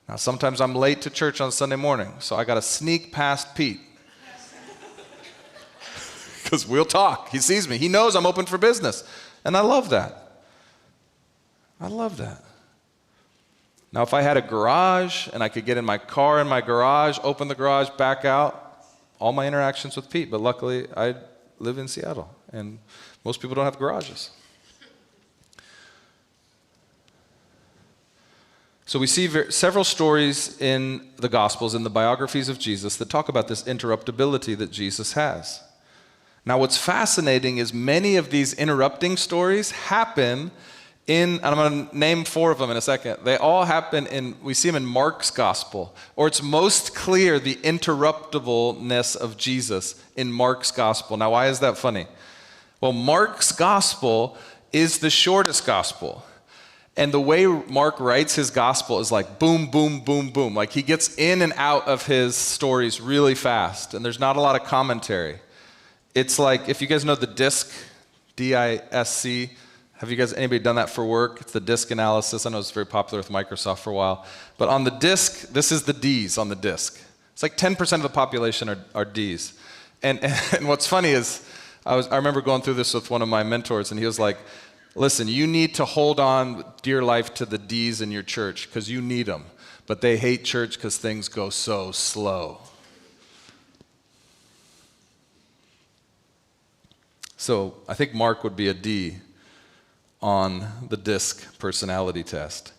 [SPEAKER 1] Now, sometimes I'm late to church on Sunday morning, so I got to sneak past Pete. Because we'll talk. He sees me. He knows I'm open for business. And I love that. I love that. Now, if I had a garage and I could get in my car in my garage, open the garage, back out, all my interactions with Pete. But luckily, I live in Seattle, and most people don't have garages. So we see several stories in the Gospels, in the biographies of Jesus, that talk about this interruptibility that Jesus has. Now what's fascinating is many of these interrupting stories happen and I'm going to name 4 of them in a second. They all happen we see them in Mark's Gospel, or it's most clear the interruptibleness of Jesus in Mark's Gospel. Now why is that funny? Well, Mark's Gospel is the shortest Gospel. And the way Mark writes his gospel is like boom, boom, boom, boom. Like he gets in and out of his stories really fast, and there's not a lot of commentary. It's like, if you guys know the DISC, D-I-S-C, have you guys, anybody done that for work? It's the DISC analysis. I know it's very popular with Microsoft for a while. But on the DISC, this is the D's on the DISC. It's like 10% of the population are D's. And what's funny is, I remember going through this with one of my mentors, and he was like, listen, you need to hold on dear life to the D's in your church because you need them. But they hate church because things go so slow. So I think Mark would be a D on the DISC personality test.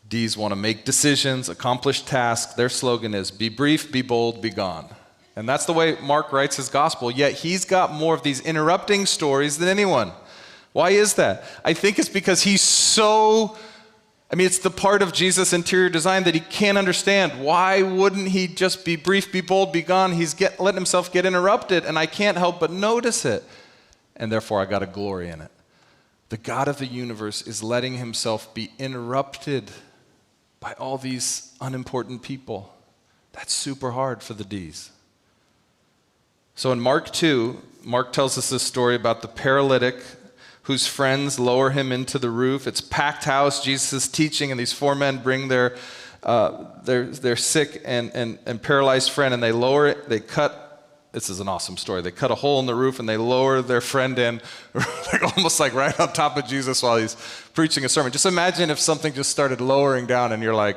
[SPEAKER 1] D's want to make decisions, accomplish tasks. Their slogan is, be brief, be bold, be gone. And that's the way Mark writes his gospel, yet he's got more of these interrupting stories than anyone. Why is that? I think it's because it's the part of Jesus' interior design that he can't understand. Why wouldn't he just be brief, be bold, be gone? He's letting himself get interrupted, and I can't help but notice it. And therefore, I got to glory in it. The God of the universe is letting himself be interrupted by all these unimportant people. That's super hard for the D's. So in Mark 2, Mark tells us this story about the paralytic whose friends lower him into the roof. It's packed house. Jesus is teaching, and these 4 men bring their sick and paralyzed friend, and they lower it. They cut This is an awesome story. They cut a hole in the roof and they lower their friend in, almost like right on top of Jesus while he's preaching a sermon. Just imagine if something just started lowering down and you're like,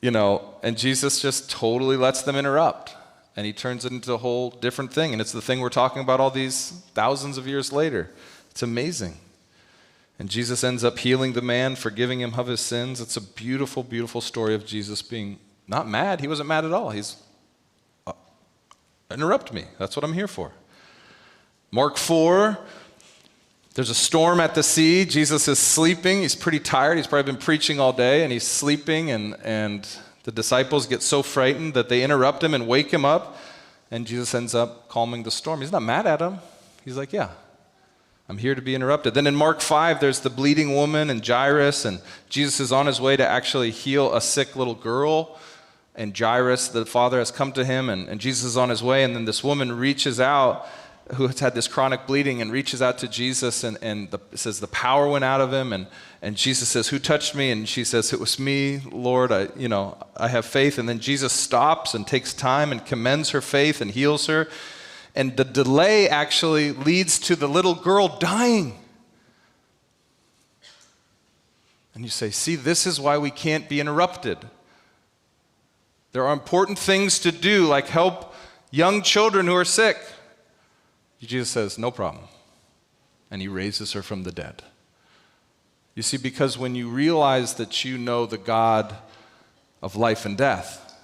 [SPEAKER 1] and Jesus just totally lets them interrupt. And he turns it into a whole different thing. And it's the thing we're talking about all these thousands of years later. It's amazing. And Jesus ends up healing the man, forgiving him of his sins. It's a beautiful, beautiful story of Jesus being not mad. He wasn't mad at all. He's, interrupt me. That's what I'm here for. Mark 4, there's a storm at the sea. Jesus is sleeping. He's pretty tired. He's probably been preaching all day, and he's sleeping, and the disciples get so frightened that they interrupt him and wake him up, and Jesus ends up calming the storm. He's not mad at him. He's like, yeah, I'm here to be interrupted. Then in Mark 5, there's the bleeding woman and Jairus, and Jesus is on his way to actually heal a sick little girl, and Jairus, the father, has come to him, and Jesus is on his way, and then this woman reaches out, who has had this chronic bleeding, and reaches out to Jesus, and it says the power went out of him, and Jesus says, who touched me? And she says, it was me, Lord, I have faith. And then Jesus stops and takes time and commends her faith and heals her. And the delay actually leads to the little girl dying. And you say, see, this is why we can't be interrupted. There are important things to do, like help young children who are sick. Jesus says, no problem. And he raises her from the dead. You see, because when you realize that you know the God of life and death,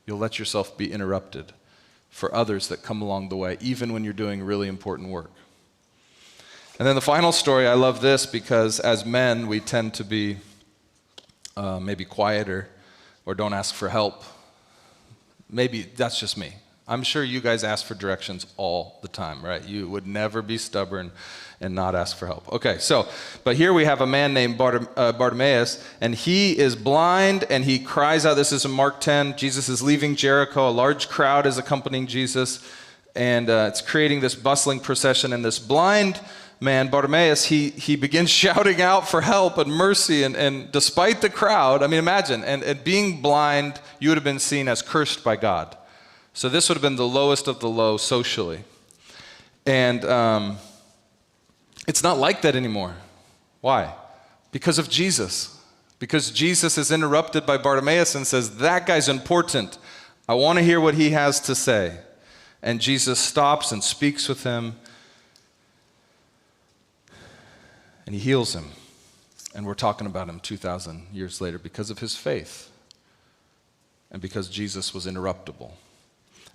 [SPEAKER 1] you'll let yourself be interrupted for others that come along the way, even when you're doing really important work. And then the final story, I love this because as men, we tend to be maybe quieter or don't ask for help. Maybe that's just me. I'm sure you guys ask for directions all the time, right? You would never be stubborn and not ask for help. Okay, but here we have a man named Bartimaeus, and he is blind, and he cries out. This is in Mark 10. Jesus is leaving Jericho. A large crowd is accompanying Jesus, and it's creating this bustling procession, and this blind man, Bartimaeus, he begins shouting out for help and mercy, and despite the crowd, I mean, imagine, and being blind, you would have been seen as cursed by God. So this would have been the lowest of the low socially. And it's not like that anymore. Why? Because of Jesus. Because Jesus is interrupted by Bartimaeus and says, that guy's important. I want to hear what he has to say. And Jesus stops and speaks with him. And he heals him. And we're talking about him 2,000 years later because of his faith. And because Jesus was interruptible.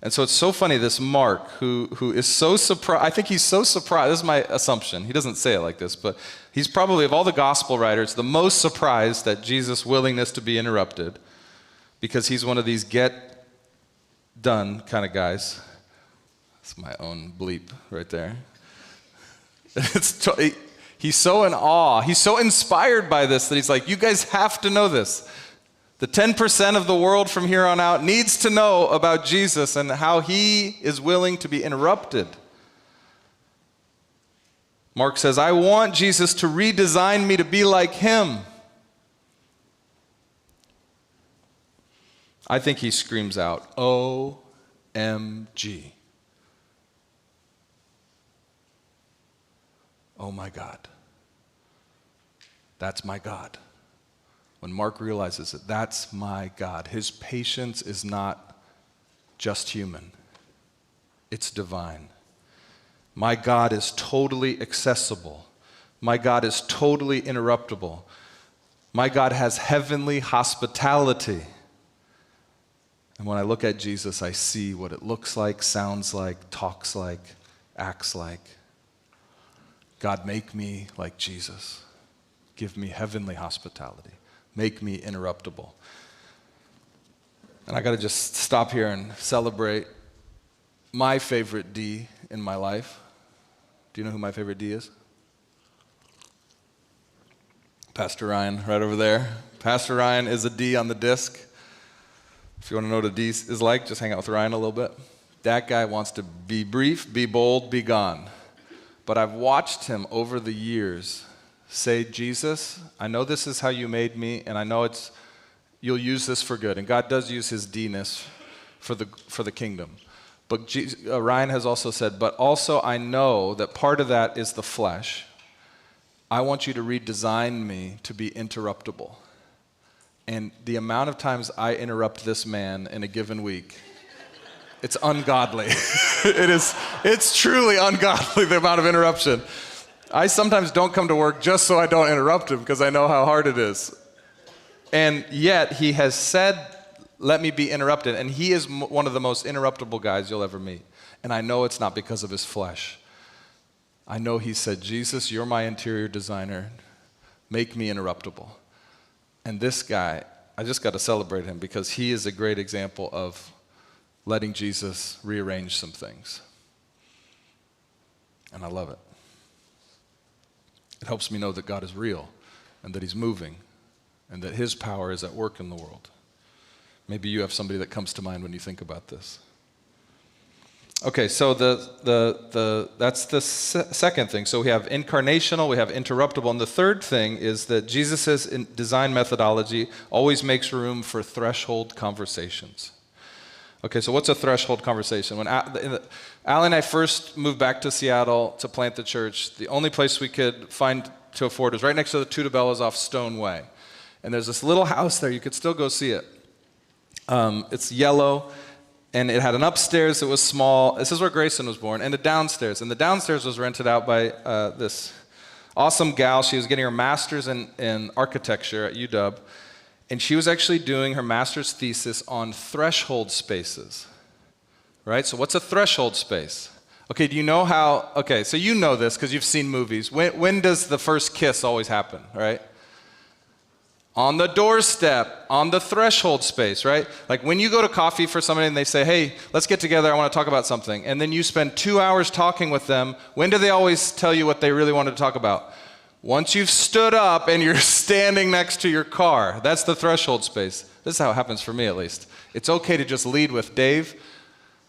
[SPEAKER 1] And so it's so funny, this Mark, who is so surprised, I think he's so surprised, this is my assumption, he doesn't say it like this, but he's probably, of all the gospel writers, the most surprised at Jesus' willingness to be interrupted, because he's one of these get done kind of guys. That's my own bleep right there. He's so in awe, he's so inspired by this that he's like, you guys have to know this. The 10% of the world from here on out needs to know about Jesus and how he is willing to be interrupted. Mark says, I want Jesus to redesign me to be like him. I think he screams out, O-M-G. Oh my God. That's my God. When Mark realizes that that's my God, his patience is not just human, it's divine. My God is totally accessible. My God is totally interruptible. My God has heavenly hospitality. And when I look at Jesus, I see what it looks like, sounds like, talks like, acts like. God, make me like Jesus. Give me heavenly hospitality. Make me interruptible. And I got to just stop here and celebrate my favorite D in my life. Do you know who my favorite D is? Pastor Ryan, right over there. Pastor Ryan is a D on the disc. If you want to know what a D is like, just hang out with Ryan a little bit. That guy wants to be brief, be bold, be gone. But I've watched him over the years say, Jesus, I know this is how you made me, and I know you'll use this for good. And God does use his D-ness for the kingdom. But Ryan has also said, but also I know that part of that is the flesh. I want you to redesign me to be interruptible. And the amount of times I interrupt this man in a given week, it's ungodly. It's truly ungodly, the amount of interruption. I sometimes don't come to work just so I don't interrupt him because I know how hard it is. And yet he has said, let me be interrupted. And he is one of the most interruptible guys you'll ever meet. And I know it's not because of his flesh. I know he said, Jesus, you're my interior designer. Make me interruptible. And this guy, I just got to celebrate him because he is a great example of letting Jesus rearrange some things. And I love it. It helps me know that God is real and that he's moving and that his power is at work in the world. Maybe you have somebody that comes to mind when you think about this. Okay, so that's the second thing. So we have incarnational, we have interruptible, and the third thing is that Jesus' design methodology always makes room for threshold conversations. Okay, so what's a threshold conversation? When Al and I first moved back to Seattle to plant the church, the only place we could find to afford was right next to the Tutabellas off Stone Way. And there's this little house there, you could still go see it. It's yellow. And it had an upstairs that was small. This is where Grayson was born. And a downstairs. And the downstairs was rented out by this awesome gal. She was getting her master's in architecture at UW. And she was actually doing her master's thesis on threshold spaces. Right? So what's a threshold space? Okay, do you know how? Okay, so you know this because you've seen movies. When does the first kiss always happen? Right? On the doorstep, on the threshold space, right? Like when you go to coffee for somebody and they say, hey, let's get together, I want to talk about something. And then you spend 2 hours talking with them. When do they always tell you what they really wanted to talk about? Once you've stood up and you're standing next to your car. That's the threshold space. This is how it happens for me at least. It's okay to just lead with, Dave,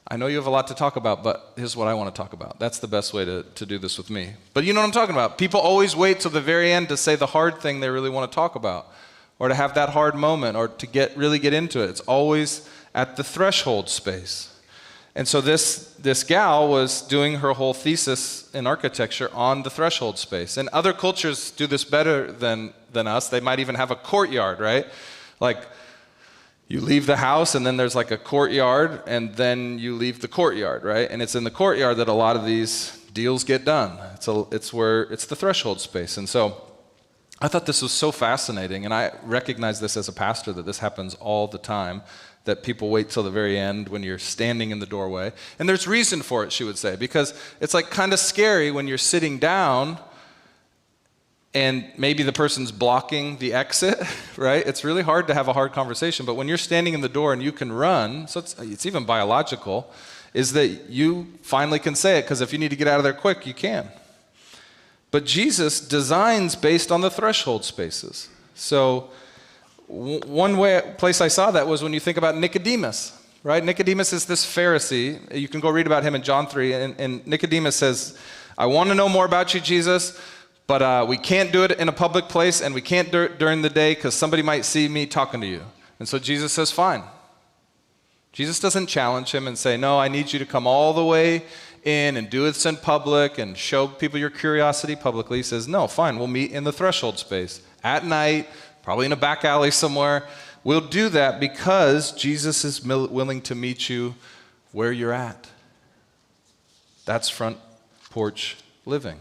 [SPEAKER 1] I know you have a lot to talk about, but here's what I want to talk about. That's the best way to do this with me. But you know what I'm talking about. People always wait till the very end to say the hard thing they really want to talk about, or to have that hard moment, or to really get into it. It's always at the threshold space. And so this gal was doing her whole thesis in architecture on the threshold space. And other cultures do this better than us. They might even have a courtyard, right? Like you leave the house and then there's like a courtyard and then you leave the courtyard, right? And it's in the courtyard that a lot of these deals get done. It's the threshold space. And so I thought this was so fascinating, and I recognize this as a pastor, that this happens all the time, that people wait till the very end when you're standing in the doorway. And there's reason for it, she would say, because it's like kind of scary when you're sitting down and maybe the person's blocking the exit, right? It's really hard to have a hard conversation, but when you're standing in the door and you can run, so it's even biological, is that you finally can say it, because if you need to get out of there quick, you can. But Jesus designs based on the threshold spaces. So one place I saw that was when you think about Nicodemus, right? Nicodemus is this Pharisee. You can go read about him in John 3. And Nicodemus says, I want to know more about you, Jesus, but we can't do it in a public place, and we can't do it during the day because somebody might see me talking to you. And so Jesus says, fine. Jesus doesn't challenge him and say, no, I need you to come all the way in and do this in public and show people your curiosity publicly. He says, no, fine, we'll meet in the threshold space at night, probably in a back alley somewhere. We'll do that because Jesus is willing to meet you where you're at. That's front porch living.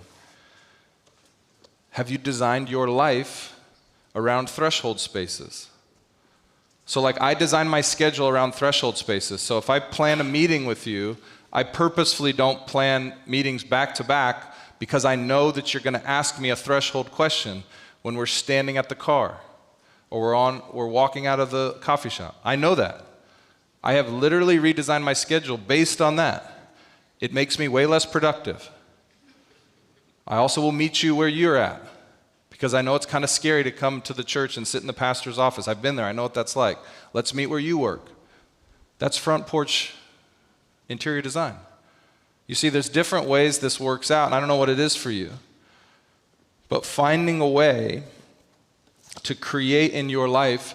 [SPEAKER 1] Have you designed your life around threshold spaces? So like I design my schedule around threshold spaces. So if I plan a meeting with you, I purposefully don't plan meetings back to back because I know that you're going to ask me a threshold question when we're standing at the car or we're walking out of the coffee shop. I know that. I have literally redesigned my schedule based on that. It makes me way less productive. I also will meet you where you're at because I know it's kind of scary to come to the church and sit in the pastor's office. I've been there. I know what that's like. Let's meet where you work. That's front porch interior design. You see, there's different ways this works out, and I don't know what it is for you. But finding a way to create in your life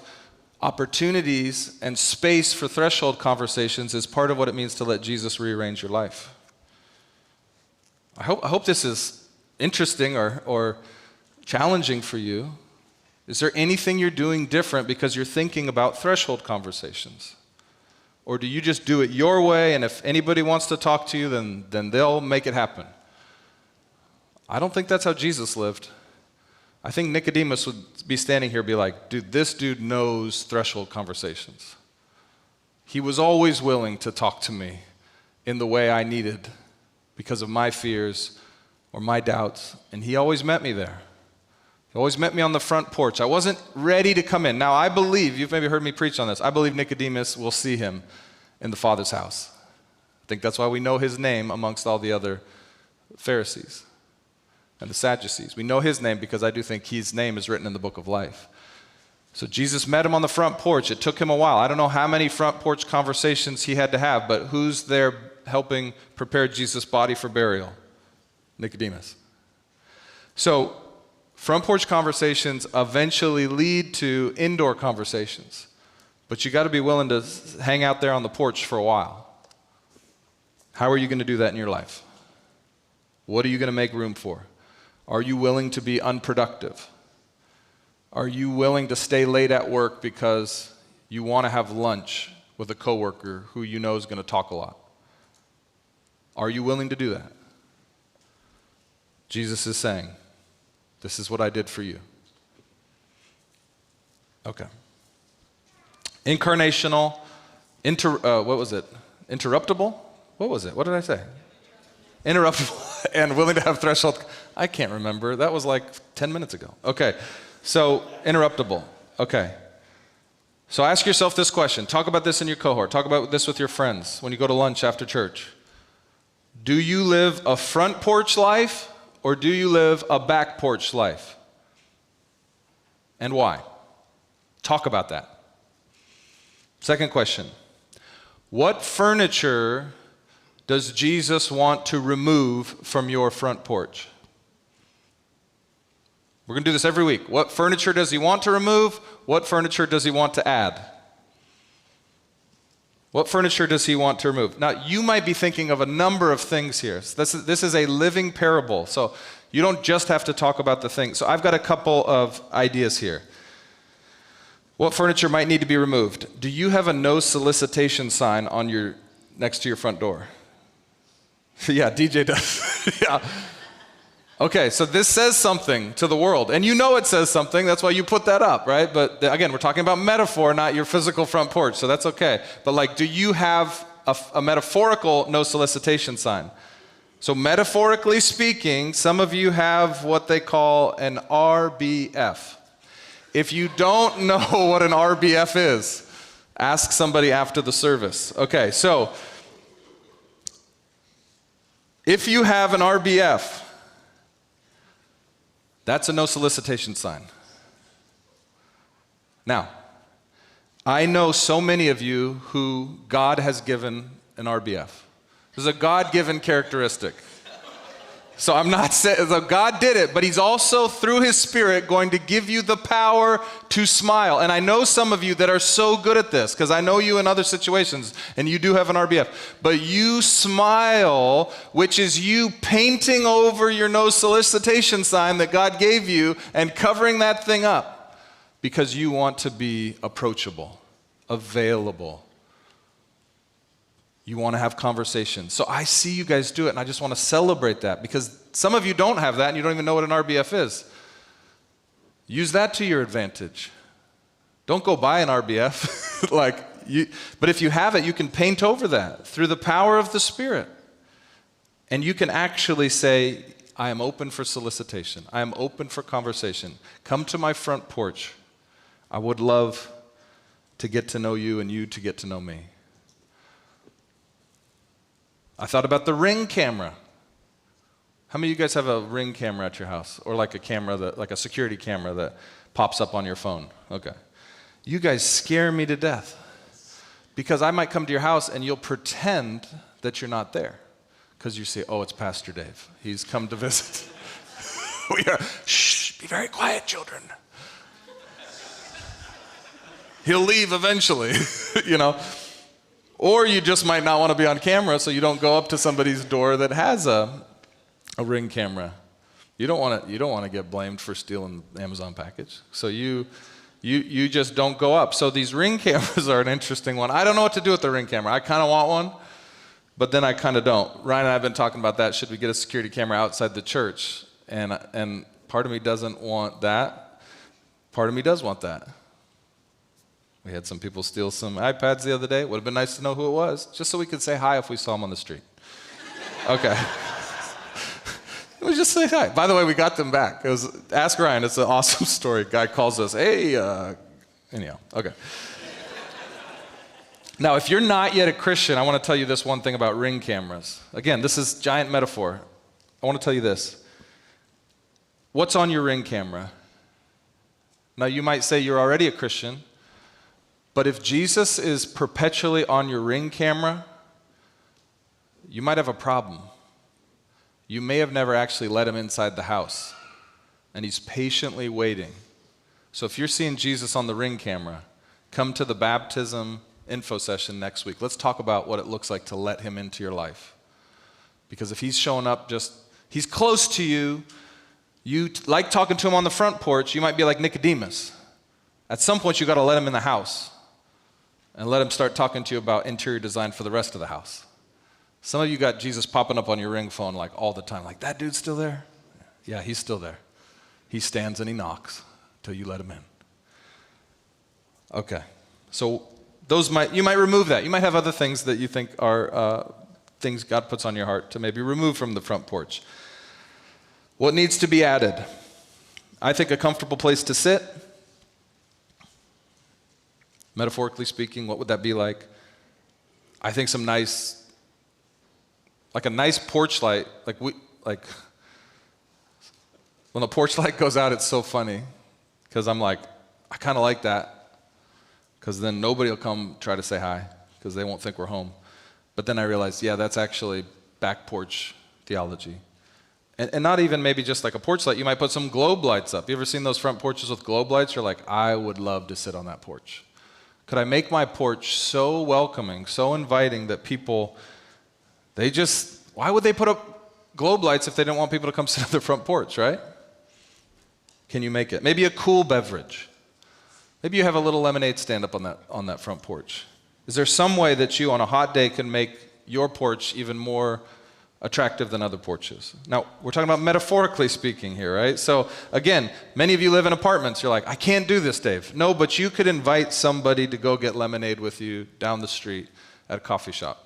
[SPEAKER 1] opportunities and space for threshold conversations is part of what it means to let Jesus rearrange your life. I hope this is interesting or challenging for you. Is there anything you're doing different because you're thinking about threshold conversations? Or do you just do it your way, and if anybody wants to talk to you, then they'll make it happen? I don't think that's how Jesus lived. I think Nicodemus would be standing here and be like, dude, this dude knows threshold conversations. He was always willing to talk to me in the way I needed because of my fears or my doubts, and he always met me there. He always met me on the front porch. I wasn't ready to come in. Now, I believe, you've maybe heard me preach on this, I believe Nicodemus will see him in the Father's house. I think that's why we know his name amongst all the other Pharisees and the Sadducees. We know his name because I do think his name is written in the book of life. So Jesus met him on the front porch. It took him a while. I don't know how many front porch conversations he had to have, but who's there helping prepare Jesus' body for burial? Nicodemus. So front porch conversations eventually lead to indoor conversations, but you got to be willing to hang out there on the porch for a while. How are you going to do that in your life? What are you going to make room for? Are you willing to be unproductive? Are you willing to stay late at work because you want to have lunch with a coworker who you know is going to talk a lot? Are you willing to do that? Jesus is saying, this is what I did for you. Okay. Incarnational, what was it? Interruptible? What was it? What did I say? Interruptible and willing to have threshold. I can't remember. That was like 10 minutes ago. Okay. So, interruptible. Okay. So ask yourself this question. Talk about this in your cohort. Talk about this with your friends when you go to lunch after church. Do you live a front porch life or do you live a back porch life? And why? Talk about that. Second question. What furniture does Jesus want to remove from your front porch? We're going to do this every week. What furniture does he want to remove? What furniture does he want to add? What furniture does he want to remove? Now, you might be thinking of a number of things here. This is a living parable, so you don't just have to talk about the thing. So I've got a couple of ideas here. What furniture might need to be removed? Do you have a no solicitation sign on next to your front door? Yeah, DJ does. Yeah. Okay, so this says something to the world, and you know it says something, that's why you put that up, right? But again, we're talking about metaphor, not your physical front porch, so that's okay. But do you have a metaphorical no solicitation sign? So metaphorically speaking, some of you have what they call an RBF. If you don't know what an RBF is, ask somebody after the service. Okay, so if you have an RBF, that's a no solicitation sign. Now, I know so many of you who God has given an RBF. This is a God-given characteristic. So I'm not saying, so God did it, but he's also, through his Spirit, going to give you the power to smile. And I know some of you that are so good at this, because I know you in other situations, and you do have an RBF. But you smile, which is you painting over your no solicitation sign that God gave you and covering that thing up, because you want to be approachable, available. You want to have conversations. So I see you guys do it, and I just want to celebrate that, because some of you don't have that, and you don't even know what an RBF is. Use that to your advantage. Don't go buy an RBF. But if you have it, you can paint over that through the power of the Spirit. And you can actually say, I am open for solicitation. I am open for conversation. Come to my front porch. I would love to get to know you and you to get to know me. I thought about the Ring camera. How many of you guys have a Ring camera at your house? Or like a camera, like a security camera that pops up on your phone? Okay. You guys scare me to death. Because I might come to your house and you'll pretend that you're not there. Because you say, oh, it's Pastor Dave. He's come to visit. Shh, be very quiet, children. He'll leave eventually, you know. Or you just might not want to be on camera, so you don't go up to somebody's door that has a Ring camera. You don't want to get blamed for stealing the Amazon package. So you just don't go up. So these Ring cameras are an interesting one. I don't know what to do with the Ring camera. I kind of want one, but then I kind of don't. Ryan and I have been talking about that. Should we get a security camera outside the church? And part of me doesn't want that. Part of me does want that. We had some people steal some iPads the other day. Would have been nice to know who it was, just so we could say hi if we saw them on the street. Okay. We just say hi. By the way, we got them back. It was Ask Ryan. It's an awesome story. Guy calls us, hey, anyhow, okay. Now, if you're not yet a Christian, I want to tell you this one thing about Ring cameras. Again, this is giant metaphor. I want to tell you this. What's on your Ring camera? Now, you might say you're already a Christian, but if Jesus is perpetually on your Ring camera, you might have a problem. You may have never actually let him inside the house, and he's patiently waiting. So if you're seeing Jesus on the Ring camera, come to the baptism info session next week. Let's talk about what it looks like to let him into your life. Because if he's showing up he's close to you, you like talking to him on the front porch, you might be like Nicodemus. At some point, you got to let him in the house and let him start talking to you about interior design for the rest of the house. Some of you got Jesus popping up on your Ring phone like all the time, like, that dude's still there? Yeah, he's still there. He stands and he knocks until you let him in. Okay, so you might remove that. You might have other things that you think are things God puts on your heart to maybe remove from the front porch. What needs to be added? I think a comfortable place to sit. Metaphorically speaking, what would that be like? I think a nice porch light, when the porch light goes out, it's so funny, because I'm like, I kind of like that, because then nobody will come try to say hi, because they won't think we're home. But then I realized, yeah, that's actually back porch theology. And not even maybe just like a porch light, you might put some globe lights up. You ever seen those front porches with globe lights? You're like, I would love to sit on that porch. Could I make my porch so welcoming, so inviting that people, why would they put up globe lights if they didn't want people to come sit on their front porch, right? Can you make it? Maybe a cool beverage. Maybe you have a little lemonade stand up on that front porch. Is there some way that you on a hot day can make your porch even more attractive than other porches? Now, we're talking about metaphorically speaking here, right? So again, many of you live in apartments. You're like, I can't do this, Dave. No, but you could invite somebody to go get lemonade with you down the street at a coffee shop.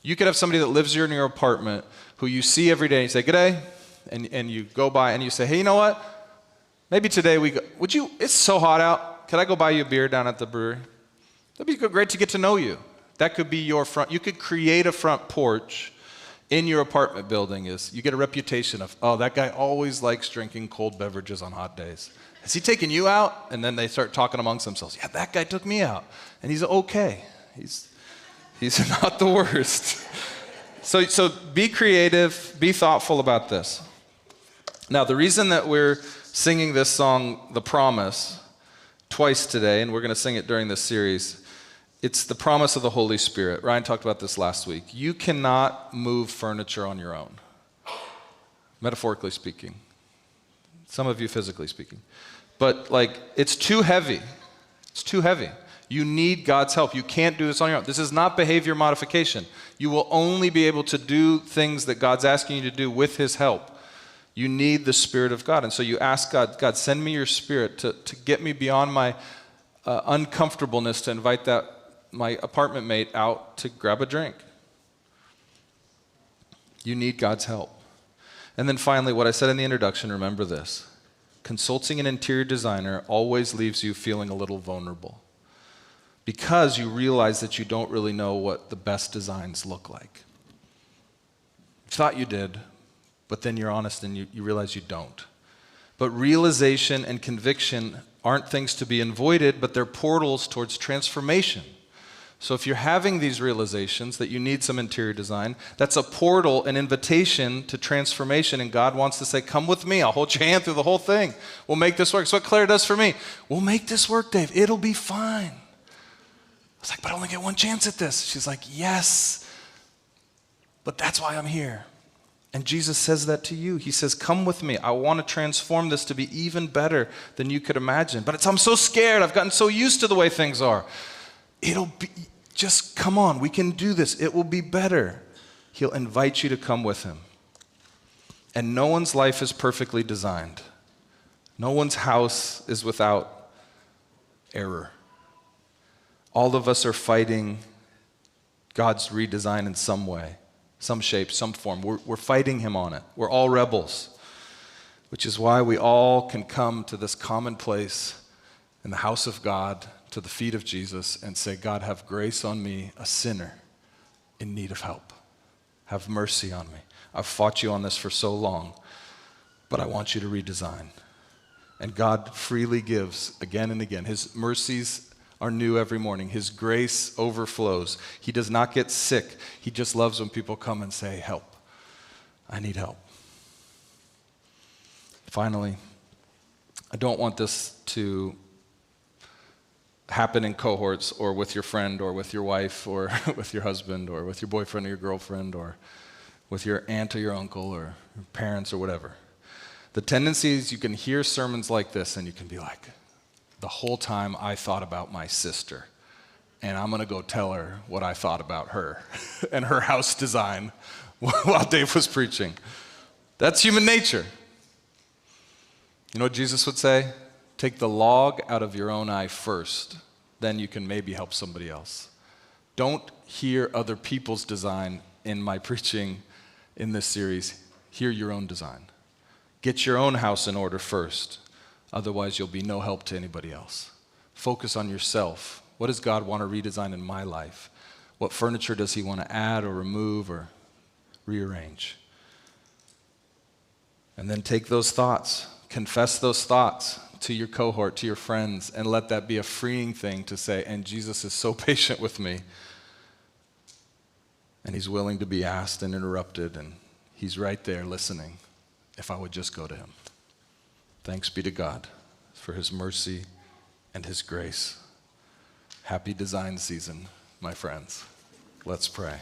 [SPEAKER 1] You could have somebody that lives here in your apartment who you see every day and you say, good day, and you go by and you say, hey, you know what? Maybe today it's so hot out. Could I go buy you a beer down at the brewery? That'd be great to get to know you. That could be your front. You could create a front porch in your apartment building. You get a reputation of, oh, that guy always likes drinking cold beverages on hot days. Has he taken you out? And then they start talking amongst themselves. Yeah, that guy took me out. And he's okay. He's not the worst. So be creative, be thoughtful about this. Now, the reason that we're singing this song, The Promise, twice today, and we're going to sing it during this series, it's the promise of the Holy Spirit. Ryan talked about this last week. You cannot move furniture on your own, metaphorically speaking. Some of you physically speaking. But it's too heavy. It's too heavy. You need God's help. You can't do this on your own. This is not behavior modification. You will only be able to do things that God's asking you to do with his help. You need the Spirit of God. And so you ask God, send me your Spirit to get me beyond my uncomfortableness to invite my apartment mate out to grab a drink. You need God's help. And then finally, what I said in the introduction, remember this. Consulting an interior designer always leaves you feeling a little vulnerable, because you realize that you don't really know what the best designs look like. You thought you did, but then you're honest and you realize you don't. But realization and conviction aren't things to be avoided, but they're portals towards transformation. So if you're having these realizations that you need some interior design, that's a portal, an invitation to transformation, and God wants to say, come with me, I'll hold your hand through the whole thing. We'll make this work. It's what Claire does for me. We'll make this work, Dave. It'll be fine. was like, but I only get one chance at this. She's like, yes, but that's why I'm here. And Jesus says that to you. He says, come with me. I want to transform this to be even better than you could imagine. But I'm so scared. I've gotten so used to the way things are. It'll be, just come on. We can do this. It will be better. He'll invite you to come with him. And no one's life is perfectly designed. No one's house is without error. All of us are fighting God's redesign in some way. Some shape, some form. We're fighting him on it. We're all rebels, which is why we all can come to this common place in the house of God, to the feet of Jesus, and say, God, have grace on me, a sinner in need of help. Have mercy on me. I've fought you on this for so long, but I want you to redesign. And God freely gives again and again. His mercies are new every morning. His grace overflows. He does not get sick. He just loves when people come and say, help. I need help. Finally, I don't want this to happen in cohorts or with your friend or with your wife or with your husband or with your boyfriend or your girlfriend or with your aunt or your uncle or your parents or whatever. The tendency is you can hear sermons like this and you can be like, the whole time I thought about my sister, and I'm going to go tell her what I thought about her and her house design while Dave was preaching. That's human nature. You know what Jesus would say? Take the log out of your own eye first, then you can maybe help somebody else. Don't hear other people's design in my preaching in this series. Hear your own design. Get your own house in order first. Otherwise, you'll be no help to anybody else. Focus on yourself. What does God want to redesign in my life? What furniture does he want to add or remove or rearrange? And then take those thoughts, confess those thoughts to your cohort, to your friends, and let that be a freeing thing to say, and Jesus is so patient with me, and he's willing to be asked and interrupted, and he's right there listening if I would just go to him. Thanks be to God for his mercy and his grace. Happy design season, my friends. Let's pray.